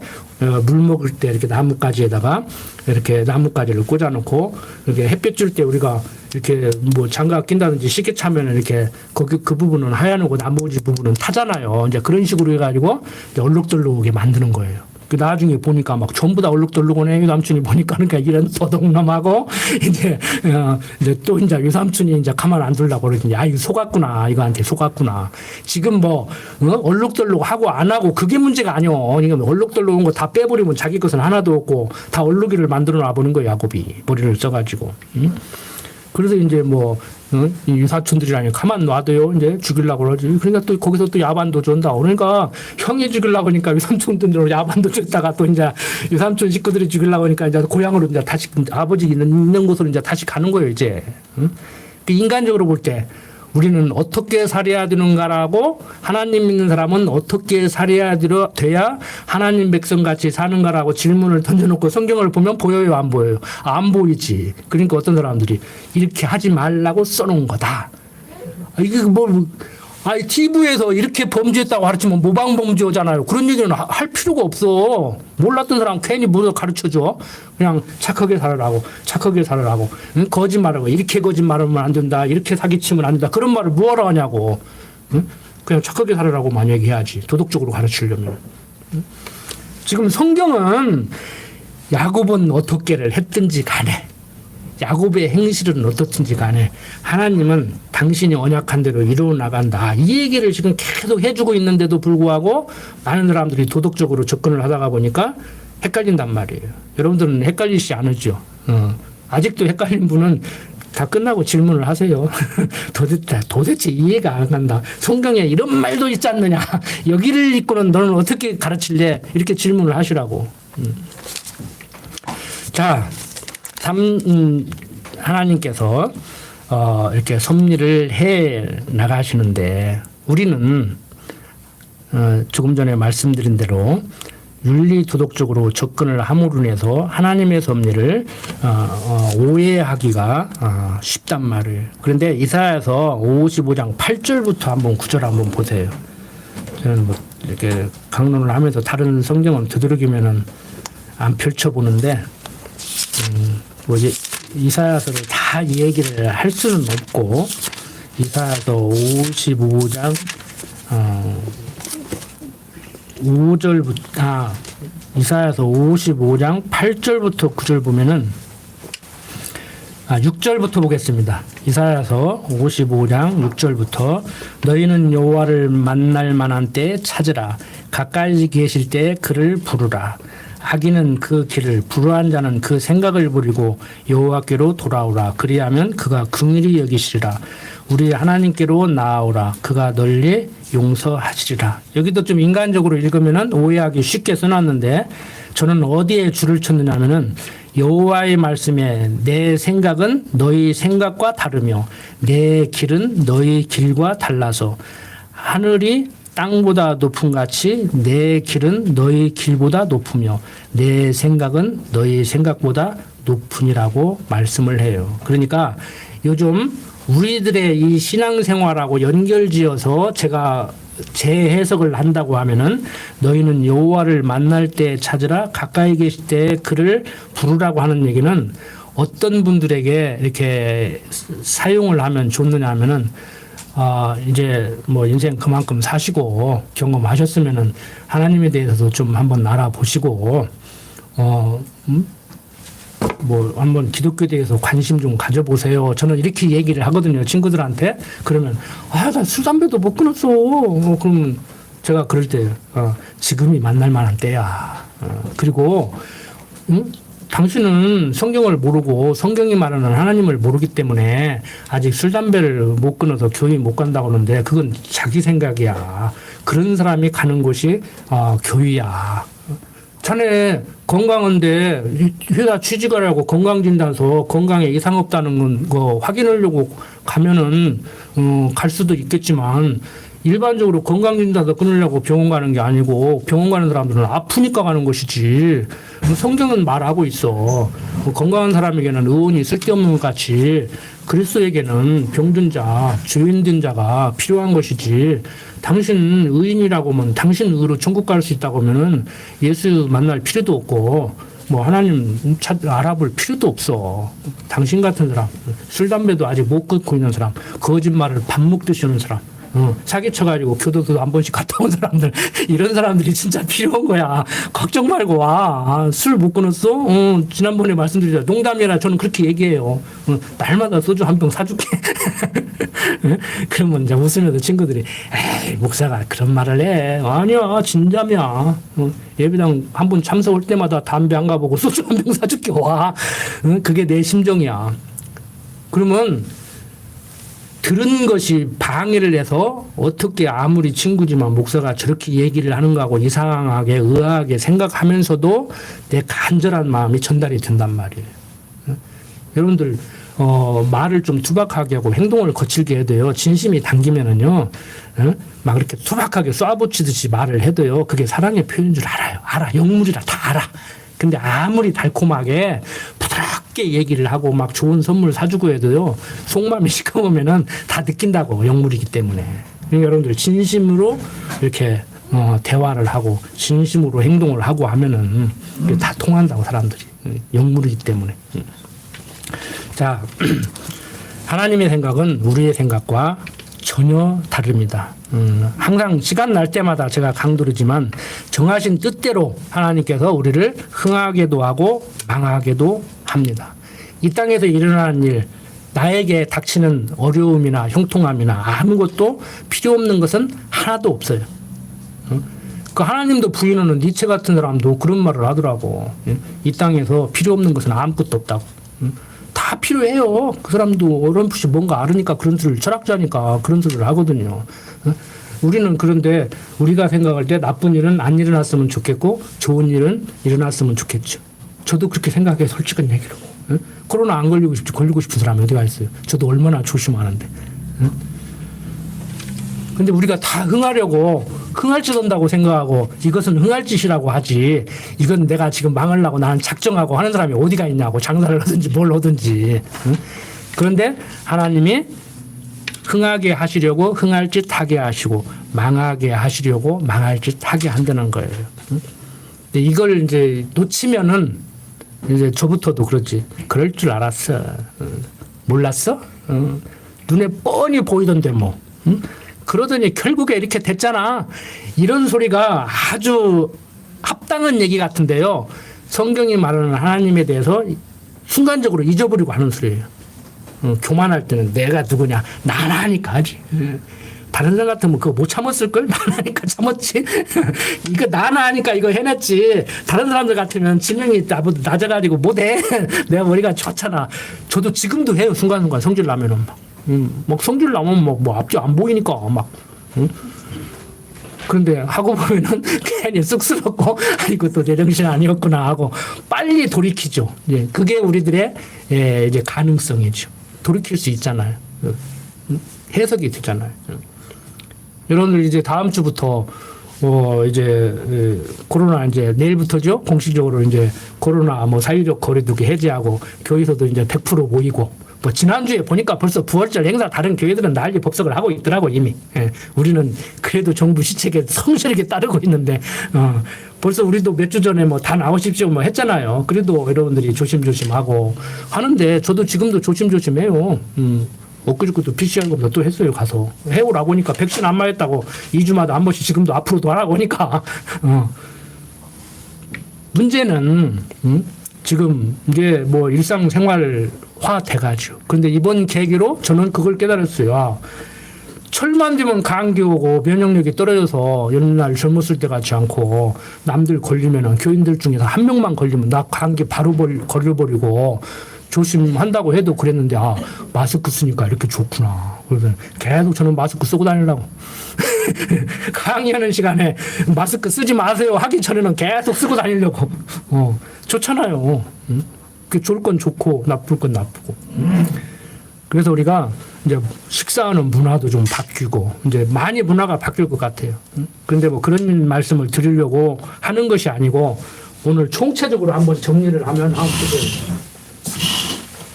물 먹을 때 이렇게 나뭇가지에다가 이렇게 나뭇가지를 꽂아놓고 이렇게 햇볕 줄 때 우리가 이렇게 뭐 장갑 낀다든지 시계 차면은 이렇게 거기 그 부분은 하얀하고 나머지 부분은 타잖아요. 이제 그런 식으로 해가지고 이제 얼룩덜룩하게 만드는 거예요. 그 나중에 보니까 막 전부 다 얼룩덜룩하네. 유삼촌이 보니까 그러니까 이런 도둑놈하고 이제 또 이제 유삼촌이 이제 가만 안 둘라고 그러더니 이거 속았구나. 이거한테 속았구나. 지금 뭐 얼룩덜룩하고 안 하고 그게 문제가 아니오. 이거 얼룩덜룩한 거 다 빼버리면 자기 것은 하나도 없고 다 얼룩이를 만들어 놔보는 거야. 야곱이 머리를 써가지고. 응? 그래서 이제 뭐 이 유사촌들이라니 가만 놔둬요. 이제 죽이려고 그러지. 그러니까 또 거기서 또 야반도 준다. 그러니까 형이 죽이려고 하니까 유삼촌들로 야반도 줬다가 또 이제 유삼촌 식구들이 죽이려고 하니까 이제 고향으로 이제 다시 아버지 있는 곳으로 이제 다시 가는 거예요. 이제. 응? 인간적으로 볼 때 우리는 어떻게 살아야 되는가라고 하나님 믿는 사람은 어떻게 살아야 돼야 하나님 백성 같이 사는가라고 질문을 던져놓고 성경을 보면 보여요, 안 보여요? 안 보이지. 그러니까 어떤 사람들이 이렇게 하지 말라고 써놓은 거다. 이게 뭐 TV에서 이렇게 범죄했다고 가르치면 모방범죄잖아요. 그런 얘기는 할 필요가 없어. 몰랐던 사람 괜히 뭐 가르쳐줘. 그냥 착하게 살아라고, 착하게 살아라고. 응? 거짓말하고, 이렇게 거짓말하면 안 된다. 이렇게 사기치면 안 된다. 그런 말을 뭐하러 하냐고. 응? 그냥 착하게 살아라고만 얘기해야지. 도덕적으로 가르치려면. 응? 지금 성경은 야곱은 어떻게를 했든지 간에 야곱의 행실은 어떻든지 간에 하나님은 당신이 언약한 대로 이루어 나간다. 이 얘기를 지금 계속 해주고 있는데도 불구하고 많은 사람들이 도덕적으로 접근을 하다가 보니까 헷갈린단 말이에요. 여러분들은 헷갈리시지 않으죠? 아직도 헷갈린 분은 다 끝나고 질문을 하세요. 도대체 이해가 안 간다. 성경에 이런 말도 있지 않느냐. 여기를 읽고는 너는 어떻게 가르칠래? 이렇게 질문을 하시라고. 자, 하나님께서 이렇게 섭리를 해 나가시는데 우리는 조금 전에 말씀드린 대로 윤리 도덕적으로 접근을 함으로 인해서 하나님의 섭리를 오해하기가 쉽단 말이에요. 그런데 이사야서 55장 8절부터 한번 구절 한번 보세요. 저는 뭐 이렇게 강론을 하면서 다른 성경은 되도록이면은 안 펼쳐보는데 뭐 이사야서를 다 얘기를 할 수는 없고 이사야서 55장 5절부터 이사야서 55장 8절부터 9절 보면은 6절부터 보겠습니다. 이사야서 55장 6절부터 너희는 여호와를 만날 만한 때에 찾으라. 가까이 계실 때에 그를 부르라. 악인은 그 길을 불우한 자는 그 생각을 버리고 여호와께로 돌아오라. 그리하면 그가 긍휼히 여기시리라. 우리 하나님께로 나아오라. 그가 널리 용서하시리라. 여기도 좀 인간적으로 읽으면은 오해하기 쉽게 써놨는데 저는 어디에 줄을 쳤느냐면은 여호와의 말씀에 내 생각은 너희 생각과 다르며 내 길은 너희 길과 달라서 하늘이 땅보다 높음 같이 내 길은 너희 길보다 높으며 내 생각은 너희 생각보다 높으니라고 말씀을 해요. 그러니까 요즘 우리들의 이 신앙생활하고 연결지어서 제가 재해석을 한다고 하면은 너희는 여호와를 만날 때 찾으라. 가까이 계실 때 그를 부르라고 하는 얘기는 어떤 분들에게 이렇게 사용을 하면 좋느냐 하면은 이제 뭐 인생 그만큼 사시고 경험하셨으면은 하나님에 대해서도 좀 한번 알아보시고 뭐 한번 기독교에 대해서 관심 좀 가져보세요. 저는 이렇게 얘기를 하거든요. 친구들한테. 그러면 나 술 담배도 못 끊었어. 그러면 제가 그럴 때 지금이 만날 만한 때야. 그리고 당신은 성경을 모르고 성경이 말하는 하나님을 모르기 때문에 아직 술, 담배를 못 끊어서 교회 못 간다고 하는데 그건 자기 생각이야. 그런 사람이 가는 곳이 교회야. 자네 건강한데 회사 취직하려고 건강진단서 건강에 이상 없다는 거 확인하려고 가면은 갈 수도 있겠지만 일반적으로 건강진단서 끊으려고 병원 가는 게 아니고 병원 가는 사람들은 아프니까 가는 것이지. 성경은 말하고 있어. 건강한 사람에게는 의원이 쓸데없는 것 같이 그리스도에게는 병든 자, 죄인된 자가 필요한 것이지. 당신 의인이라고 하면 당신 의로 천국 갈 수 있다고 하면은 예수 만날 필요도 없고 뭐 하나님 알아볼 필요도 없어. 당신 같은 사람, 술, 담배도 아직 못 끊고 있는 사람, 거짓말을 밥 먹듯이 하는 사람 사기쳐가지고 교도소 한 번씩 갔다 온 사람들, 이런 사람들이 진짜 필요한 거야. 걱정 말고 와. 술 못 끊었어? 지난번에 말씀드렸죠. 농담이라 저는 그렇게 얘기해요. 날마다 소주 한 병 사줄게. 그러면 이제 웃으면서 친구들이, 에이, 목사가 그런 말을 해. 아니야, 진담이야. 예배당 한 번 참석 올 때마다 담배 안 가보고 소주 한 병 사줄게 와. 그게 내 심정이야. 그러면 들은 것이 방해를 해서 어떻게 아무리 친구지만 목사가 저렇게 얘기를 하는 거하고 이상하게 의아하게 생각하면서도 내 간절한 마음이 전달이 된단 말이에요. 여러분들 말을 좀 투박하게 하고 행동을 거칠게 해도요. 진심이 당기면은요. 막 이렇게 투박하게 쏴붙이듯이 말을 해도요. 그게 사랑의 표현인 줄 알아요. 알아. 영물이라 다 알아. 근데 아무리 달콤하게 부드럽게 얘기를 하고 막 좋은 선물 사주고 해도요. 속마음이 시커우면은 다 느낀다고. 영물이기 때문에. 그러니까 여러분들 진심으로 이렇게 대화를 하고 진심으로 행동을 하고 하면은 다 통한다고 사람들이. 영물이기 때문에. 자, 하나님의 생각은 우리의 생각과 전혀 다릅니다. 항상 시간 날 때마다 제가 강조르지만 정하신 뜻대로 하나님께서 우리를 흥하게도 하고 망하게도 합니다. 이 땅에서 일어나는 일, 나에게 닥치는 어려움이나 형통함이나 아무것도 필요 없는 것은 하나도 없어요. 그 하나님도 부인하는 니체 같은 사람도 그런 말을 하더라고. 이 땅에서 필요 없는 것은 아무것도 없다고. 다 필요해요. 그 사람도 어렴풋이 뭔가 알으니까 그런 소리를, 철학자니까 그런 소리를 하거든요. 우리는 그런데 우리가 생각할 때 나쁜 일은 안 일어났으면 좋겠고 좋은 일은 일어났으면 좋겠죠. 저도 그렇게 생각해요. 솔직한 얘기로. 코로나 안 걸리고 싶지, 걸리고 싶은 사람이 어디가 있어요. 저도 얼마나 조심하는데. 근데 우리가 다 흥하려고 흥할 짓 한다고 생각하고 이것은 흥할 짓이라고 하지, 이건 내가 지금 망하려고 나는 작정하고 하는 사람이 어디가 있냐고. 장사를 하든지 뭘 하든지. 그런데 하나님이 흥하게 하시려고 흥할 짓 하게 하시고 망하게 하시려고 망할 짓 하게 한다는 거예요. 근데 이걸 이제 놓치면은 이제 저부터도 그렇지. 그럴 줄 알았어. 몰랐어? 눈에 뻔히 보이던데 뭐. 그러더니 결국에 이렇게 됐잖아. 이런 소리가 아주 합당한 얘기 같은데요. 성경이 말하는 하나님에 대해서 순간적으로 잊어버리고 하는 소리예요. 교만할 때는 내가 누구냐, 나나니까 하지. 다른 사람 같으면 그거 못 참았을걸? 나나니까 참았지. 이거 나나니까 이거 해냈지. 다른 사람들 같으면 지명이 나보다 낮아가지고 못해. 내가 머리가 좋잖아. 저도 지금도 해요. 순간순간 성질 나면은 막 성질 나면 뭐 앞뒤 안 보이니까 막. 그런데 하고 보면은 괜히 쑥스럽고 아이고 또 내 정신 아니었구나 하고 빨리 돌이키죠. 예, 그게 우리들의 이제 가능성이죠. 돌이킬 수 있잖아요. 해석이 되잖아요. 여러분들 이제 다음 주부터 이제 코로나 이제 내일부터죠. 공식적으로 이제 코로나 뭐 사회적 거리두기 해제하고 교회에서도 이제 100% 모이고. 뭐 지난주에 보니까 벌써 부활절 행사 다른 교회들은 난리 법석을 하고 있더라고 이미. 예, 우리는 그래도 정부 시책에 성실하게 따르고 있는데 벌써 우리도 몇 주 전에 뭐 다 나오십시오 뭐 했잖아요. 그래도 여러분들이 조심조심하고 하는데 저도 지금도 조심조심해요. 엊그저께도 PCR 검사 또 했어요. 가서 해오라고 하니까 백신 안 맞았다고 2주마다 한 번씩 지금도 앞으로도 하라고 하니까 문제는 지금 이제 뭐 일상생활화 돼가지고. 그런데 이번 계기로 저는 그걸 깨달았어요. 철만 되면 감기 오고 면역력이 떨어져서 옛날 젊었을 때 같지 않고 남들 걸리면은 교인들 중에서 한 명만 걸리면 나 감기 바로 걸려버리고 조심한다고 해도 그랬는데 마스크 쓰니까 이렇게 좋구나. 그래서 계속 저는 마스크 쓰고 다니려고. 강의하는 시간에 마스크 쓰지 마세요 하기 전에는 계속 쓰고 다니려고. 좋잖아요. 그 좋을 건 좋고 나쁠 건 나쁘고. 그래서 우리가 이제 식사하는 문화도 좀 바뀌고 이제 많이 문화가 바뀔 것 같아요. 그런데 뭐 그런 말씀을 드리려고 하는 것이 아니고 오늘 총체적으로 한번 정리를 하면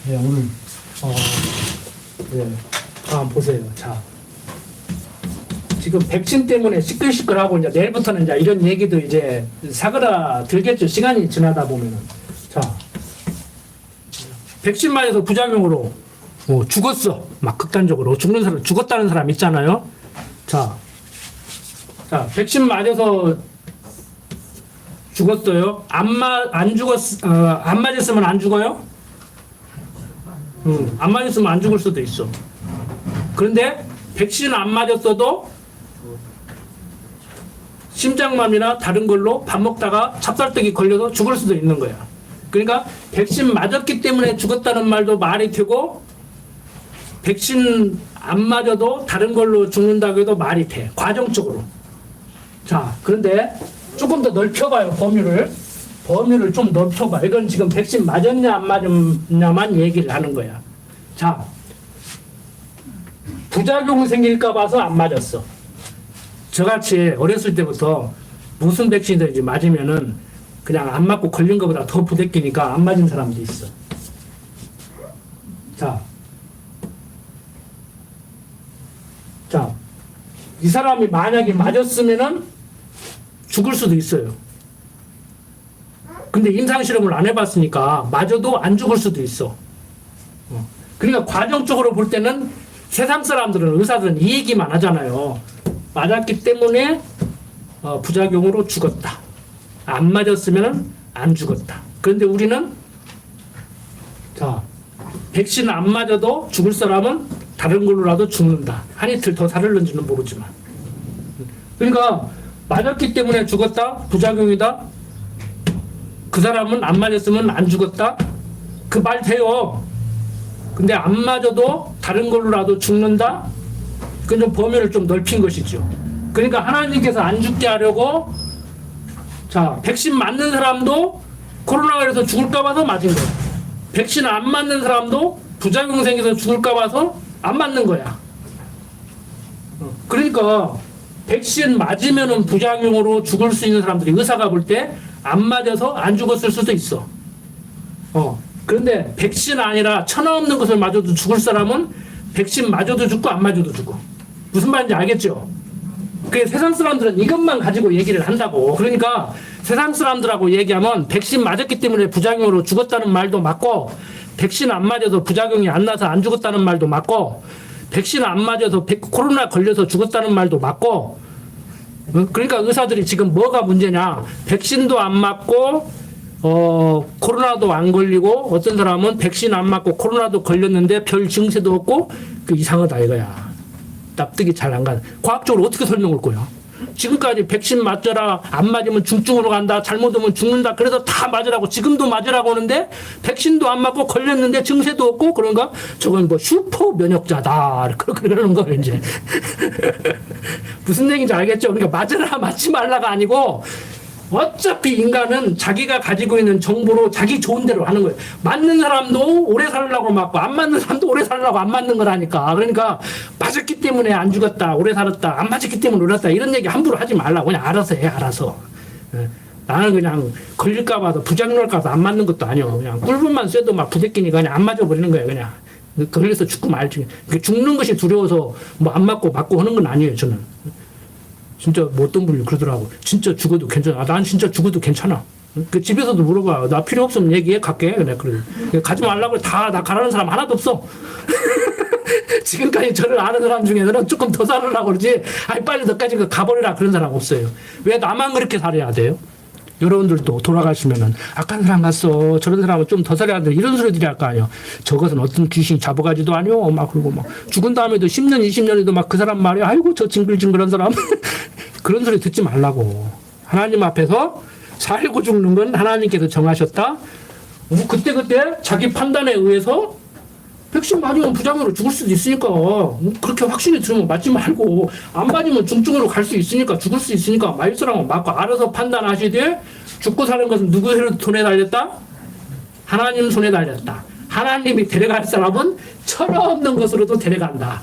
네, 오늘 네, 한번 보세요. 자, 지금 백신 때문에 시끌시끌하고 이제 내일부터는 이제 이런 얘기도 이제 사그라들겠죠. 시간이 지나다 보면은. 자, 백신 맞아서 부작용으로 죽었어. 막 극단적으로 죽는 사람, 죽었다는 사람 있잖아요. 자, 백신 맞아서 죽었어요. 안 맞았으면 안 죽어요? 안 맞았으면 안 죽을 수도 있어. 그런데 백신 안 맞았어도 심장마비나 다른 걸로 밥 먹다가 찹쌀떡이 걸려서 죽을 수도 있는 거야. 그러니까 백신 맞았기 때문에 죽었다는 말도 말이 되고, 백신 안 맞아도 다른 걸로 죽는다고 해도 말이 돼. 과정적으로. 자, 그런데 조금 더 넓혀봐요, 범위를. 범위를 좀 넓혀봐. 이건 지금 백신 맞았냐 안 맞았냐만 얘기를 하는 거야. 자, 부작용 생길까 봐서 안 맞았어. 저같이 어렸을 때부터 무슨 백신이든지 맞으면은 그냥 안 맞고 걸린 것보다 더 부대끼니까 안 맞은 사람도 있어. 자, 이 사람이 만약에 맞았으면은 죽을 수도 있어요. 근데 임상실험을 안 해봤으니까 맞아도 안 죽을 수도 있어. 그러니까 과정적으로 볼 때는 세상 사람들은, 의사들은 이 얘기만 하잖아요. 맞았기 때문에 부작용으로 죽었다. 안 맞았으면 안 죽었다. 그런데 우리는, 자, 백신 안 맞아도 죽을 사람은 다른 걸로라도 죽는다. 한 이틀 더 살을는지는 모르지만. 그러니까 맞았기 때문에 죽었다, 부작용이다. 그 사람은 안 맞았으면 안 죽었다. 그 말 돼요. 근데 안 맞아도 다른 걸로라도 죽는다. 그건 좀 범위를 좀 넓힌 것이죠. 그러니까 하나님께서 안 죽게 하려고, 자, 백신 맞는 사람도 코로나 걸려서 죽을까 봐서 맞은 거야. 백신 안 맞는 사람도 부작용 생겨서 죽을까 봐서 안 맞는 거야. 그러니까 백신 맞으면은 부작용으로 죽을 수 있는 사람들이 의사가 볼 때 안 맞아서 안 죽었을 수도 있어. 그런데 백신 아니라 천하 없는 것을 맞아도 죽을 사람은 백신 맞아도 죽고 안 맞아도 죽어. 무슨 말인지 알겠죠? 그 세상 사람들은 이것만 가지고 얘기를 한다고. 그러니까 세상 사람들하고 얘기하면 백신 맞았기 때문에 부작용으로 죽었다는 말도 맞고, 백신 안 맞아도 부작용이 안 나서 안 죽었다는 말도 맞고, 백신 안 맞아서 코로나 걸려서 죽었다는 말도 맞고. 그러니까 의사들이 지금 뭐가 문제냐, 백신도 안 맞고 코로나도 안 걸리고, 어떤 사람은 백신 안 맞고 코로나도 걸렸는데 별 증세도 없고, 그 이상하다 이거야. 납득이 잘 안 가. 과학적으로 어떻게 설명할 거야? 지금까지 백신 맞더라, 안 맞으면 중증으로 간다, 잘못 오면 죽는다, 그래서 다 맞으라고, 지금도 맞으라고 하는데 백신도 안 맞고 걸렸는데 증세도 없고, 그런가? 저건 뭐 슈퍼 면역자다, 그러는 거예요 이제. 무슨 얘기인지 알겠죠? 그러니까 맞으라 맞지 말라가 아니고, 어차피 인간은 자기가 가지고 있는 정보로 자기 좋은 대로 하는 거예요. 맞는 사람도 오래 살려고 맞고, 안 맞는 사람도 오래 살려고 안 맞는 거라니까. 그러니까 맞았기 때문에 안 죽었다, 오래 살았다, 안 맞았기 때문에 오래 살았다, 이런 얘기 함부로 하지 말라고. 그냥 알아서 해, 알아서. 나는 그냥 걸릴까 봐도, 부작용할까 봐도 안 맞는 것도 아니요. 그냥 꿀분만 쐬도 막 부대끼니까 그냥 안 맞아버리는 거예요, 그냥. 걸려서 죽고 말지. 죽는 것이 두려워서 뭐 안 맞고 하는 건 아니에요, 저는. 진짜 뭐 어떤 분이 그러더라고. 진짜 죽어도 괜찮아. 난 진짜 죽어도 괜찮아. 그 집에서도 물어봐. 나 필요 없으면 얘기해, 갈게. 그래. 가지 말라고 나 가라는 사람 하나도 없어. 지금까지 저를 아는 사람 중에는 조금 더 살으라고 그러지, 아니 빨리 너까지 가버리라, 그런 사람 없어요. 왜 나만 그렇게 살아야 돼요? 여러분들도 돌아가시면은 악한 사람 갔어, 저런 사람은 좀 더 살아야 돼, 이런 소리들이 할 거 아니야. 저것은 어떤 귀신이 잡아가지도 아니오, 막 그러고 막 죽은 다음에도 10년 20년에도 막 그 사람 말이야, 아이고 저 징글징글한 사람. 그런 소리 듣지 말라고. 하나님 앞에서 살고 죽는 건 하나님께서 정하셨다. 그때 자기 판단에 의해서 백신 맞으면 부작용으로 죽을 수도 있으니까, 그렇게 확신이 들으면 맞지 말고, 안 맞으면 중증으로 갈 수 있으니까, 죽을 수 있으니까 맞을 사람은 맞고, 알아서 판단하시되, 죽고 사는 것은 누구 손에 달렸다? 하나님 손에 달렸다. 하나님이 데려갈 사람은 철없는 것으로도 데려간다.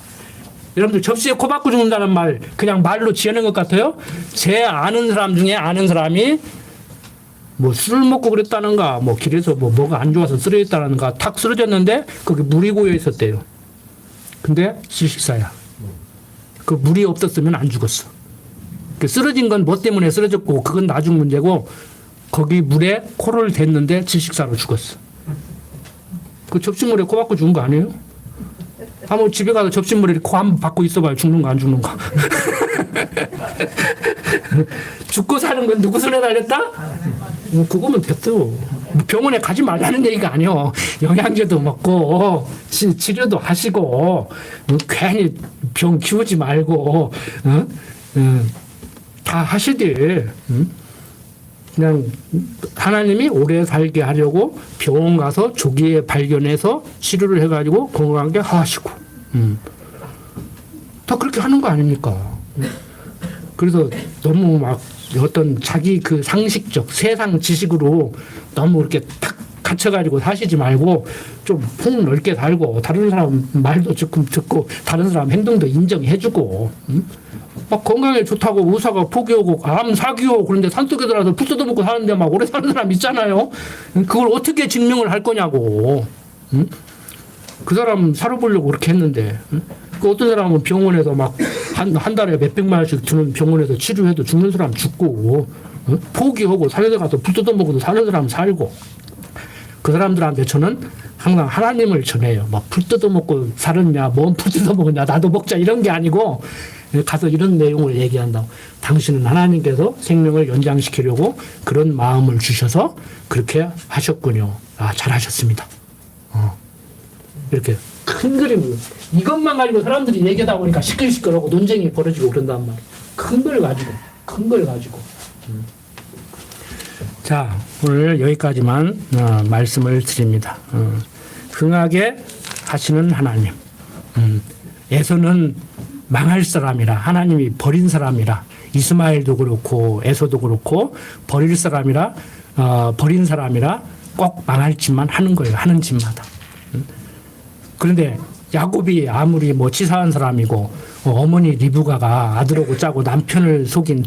여러분들 접시에 코 박고 죽는다는 말 그냥 말로 지어낸 것 같아요? 제 아는 사람 중에 아는 사람이 뭐 술 먹고 그랬다는가, 뭐 길에서 뭐가 안 좋아서 쓰러졌다는가, 탁 쓰러졌는데 거기 물이 고여 있었대요. 근데 질식사야. 그 물이 없었으면 안 죽었어. 그 쓰러진 건 뭐 때문에 쓰러졌고, 그건 나중 문제고, 거기 물에 코를 댔는데 질식사로 죽었어. 그 접시물에 코 박고 죽은 거 아니에요? 한번 집에 가서 접신물에 코 한번 받고 있어봐요. 죽는 거 안 죽는 거. 죽고 사는 건 누구 손에 달렸다? 그거면 됐어. 병원에 가지 말라는 얘기가 아니요. 영양제도 먹고 치료도 하시고 괜히 병 키우지 말고 다 하시되 그냥 하나님이 오래 살게 하려고 병원 가서 조기에 발견해서 치료를 해가지고 건강하게 하시고 다 그렇게 하는 거 아닙니까? 그래서 너무 막 어떤 자기 그 상식적 세상 지식으로 너무 이렇게 탁 갇혀가지고 사시지 말고 좀 폭넓게 살고 다른 사람 말도 조금 듣고 다른 사람 행동도 인정해주고 막 건강에 좋다고 의사가 포기하고 암 사기요 그런데 산속에 들어가서 풀 뜯어먹고 사는데 막 오래 사는 사람 있잖아요. 그걸 어떻게 증명을 할 거냐고. 그 사람 살아보려고 그렇게 했는데 그 어떤 사람은 병원에서 막 한 달에 몇백만 원씩 주는 병원에서 치료해도 죽는 사람 죽고 포기하고 산에 가서 풀 뜯어먹어도 사는 사람 살고 그 사람들한테 저는 항상 하나님을 전해요. 막 풀 뜯어먹고 살았냐 뭔 풀 뜯어먹었냐 나도 먹자 이런 게 아니고 가서 이런 내용을 얘기한다고. 당신은 하나님께서 생명을 연장시키려고 그런 마음을 주셔서 그렇게 하셨군요. 아, 잘하셨습니다. 이렇게 큰 그림 이것만 가지고 사람들이 얘기하다 보니까 시끌시끌하고 논쟁이 벌어지고 그런단 말이에요. 큰 걸 가지고. 자, 오늘 여기까지만 말씀을 드립니다. 흥하게 하시는 하나님. 에서는 망할 사람이라 하나님이 버린 사람이라 이스마엘도 그렇고 에서도 그렇고 버릴 사람이라 버린 사람이라 꼭 망할 짓만 하는 거예요. 하는 짓마다. 그런데 야곱이 아무리 뭐 치사한 사람이고 어머니 리브가가 아들하고 짜고 남편을 속인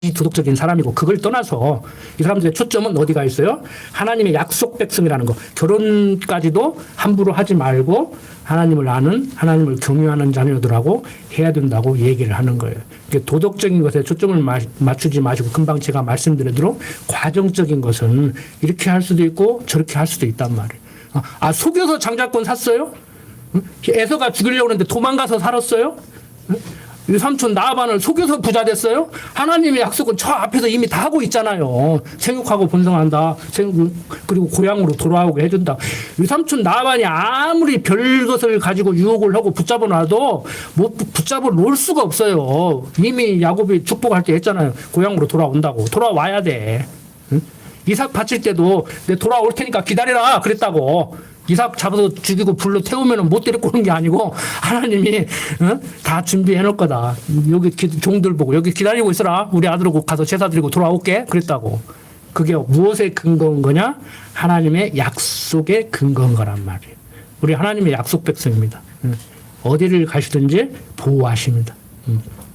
비도덕적인 사람이고 그걸 떠나서 이 사람들의 초점은 어디가 있어요? 하나님의 약속 백성이라는 거. 결혼까지도 함부로 하지 말고 하나님을 아는 하나님을 경유하는 자녀들하고 해야 된다고 얘기를 하는 거예요. 도덕적인 것에 초점을 맞추지 마시고 금방 제가 말씀드린 대로 과정적인 것은 이렇게 할 수도 있고 저렇게 할 수도 있단 말이에요. 아, 속여서 장자권 샀어요? 에서가 죽이려고 했는데 도망가서 살았어요? 이 삼촌 나아반을 속여서 부자 됐어요? 하나님의 약속은 저 앞에서 이미 다 하고 있잖아요. 생육하고 번성한다. 그리고 고향으로 돌아오게 해준다. 이 삼촌 나아반이 아무리 별것을 가지고 유혹을 하고 붙잡아 놔도 뭐 붙잡아 놓을 수가 없어요. 이미 야곱이 축복할 때 했잖아요. 고향으로 돌아온다고. 돌아와야 돼. 이삭 바칠 때도 내 돌아올 테니까 기다려라 그랬다고. 이삭 잡아서 죽이고 불로 태우면 못 데리고 오는 게 아니고 하나님이 다 준비해 놓을 거다. 여기 종들 보고 여기 기다리고 있어라. 우리 아들하고 가서 제사 드리고 돌아올게 그랬다고. 그게 무엇에 근거인 거냐? 하나님의 약속에 근거인 거란 말이에요. 우리 하나님의 약속 백성입니다. 어디를 가시든지 보호하십니다.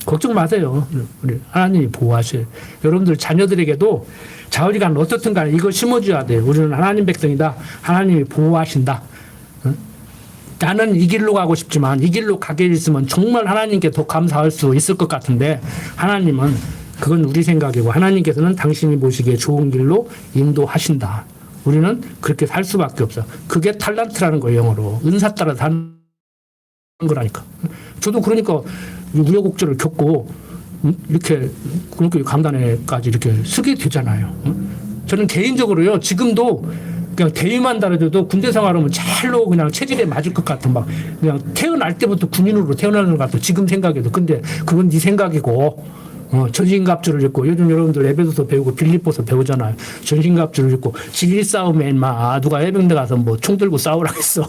걱정 마세요. 우리 하나님이 보호하셔요. 여러분들 자녀들에게도 자우리간 어떻든 간에 이거 심어줘야 돼요. 우리는 하나님 백성이다. 하나님이 보호하신다. 나는 이 길로 가고 싶지만 이 길로 가게 있으면 정말 하나님께 더 감사할 수 있을 것 같은데 하나님은 그건 우리 생각이고 하나님께서는 당신이 보시기에 좋은 길로 인도하신다. 우리는 그렇게 살 수밖에 없어. 그게 탤런트라는 거예요. 영어로. 은사 따라 사는 거라니까. 저도 그러니까 우여곡절을 겪고 이렇게 그렇게 강단에까지 이렇게 쓰게 되잖아요. 저는 개인적으로요 지금도 그냥 대위만 달아줘도 군대 생활하면 잘로 그냥 체질에 맞을 것 같은 막 그냥 태어날 때부터 군인으로 태어나는 것 같아 지금 생각해도. 근데 그건 네 생각이고. 전신갑주를 입고 요즘 여러분들 에베소서 배우고 빌립보서 배우잖아요. 전신갑주를 입고 진리 싸움에 인마 누가 해병대 가서 뭐 총 들고 싸우라겠어.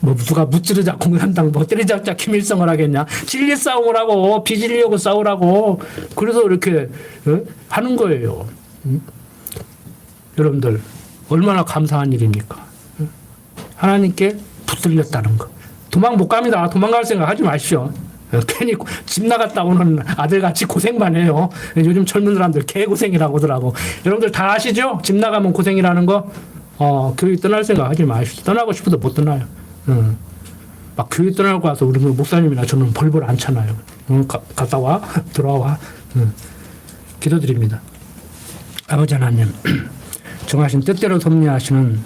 뭐 누가 무찌르자 공산당 뭐 때리잡자 김일성을 하겠냐. 진리 싸움을 하고 비질려고 싸우라고. 그래서 이렇게 하는 거예요. 여러분들 얼마나 감사한 일입니까? 하나님께 붙들렸다는 거. 도망 못 갑니다. 도망갈 생각 하지 마십시오. 괜히 집 나갔다 오는 아들같이 고생만 해요. 요즘 젊은 사람들 개고생이라고 하더라고. 여러분들 다 아시죠? 집 나가면 고생이라는 거. 교회 떠날 생각 하지 마십시오. 떠나고 싶어도 못 떠나요. 막 교회 떠나고 와서 우리 목사님이나 저는 벌벌 않잖아요. 갔다 와, 돌아와. 기도드립니다. 아버지 하나님, 정하신 뜻대로 섭리하시는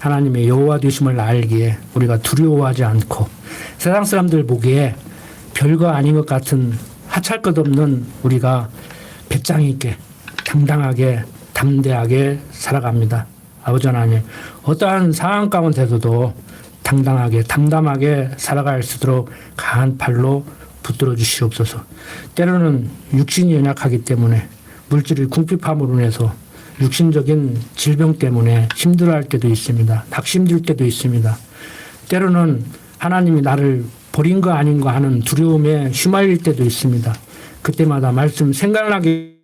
하나님의 여호와 되심을 알기에 우리가 두려워하지 않고 세상 사람들 보기에 별거 아닌 것 같은 하찮을 것 없는 우리가 배짱 있게 당당하게 담대하게 살아갑니다. 아버지 하나님, 어떠한 상황 가운데서도 당당하게 담담하게 살아갈 수 있도록 강한 팔로 붙들어 주시옵소서. 때로는 육신이 연약하기 때문에 물질이 궁핍함으로 인해서 육신적인 질병 때문에 힘들어할 때도 있습니다. 낙심될 때도 있습니다. 때로는 하나님이 나를 버린 거 아닌 거 하는 두려움에 휘말릴 때도 있습니다. 그때마다 말씀 생각나게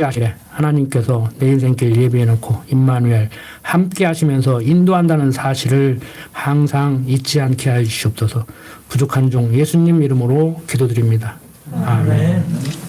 하시래. 하나님께서 내 인생길 예비해 놓고 임마누엘 함께 하시면서 인도한다는 사실을 항상 잊지 않게 하여 주시옵소서. 부족한 종 예수님 이름으로 기도드립니다. 아멘.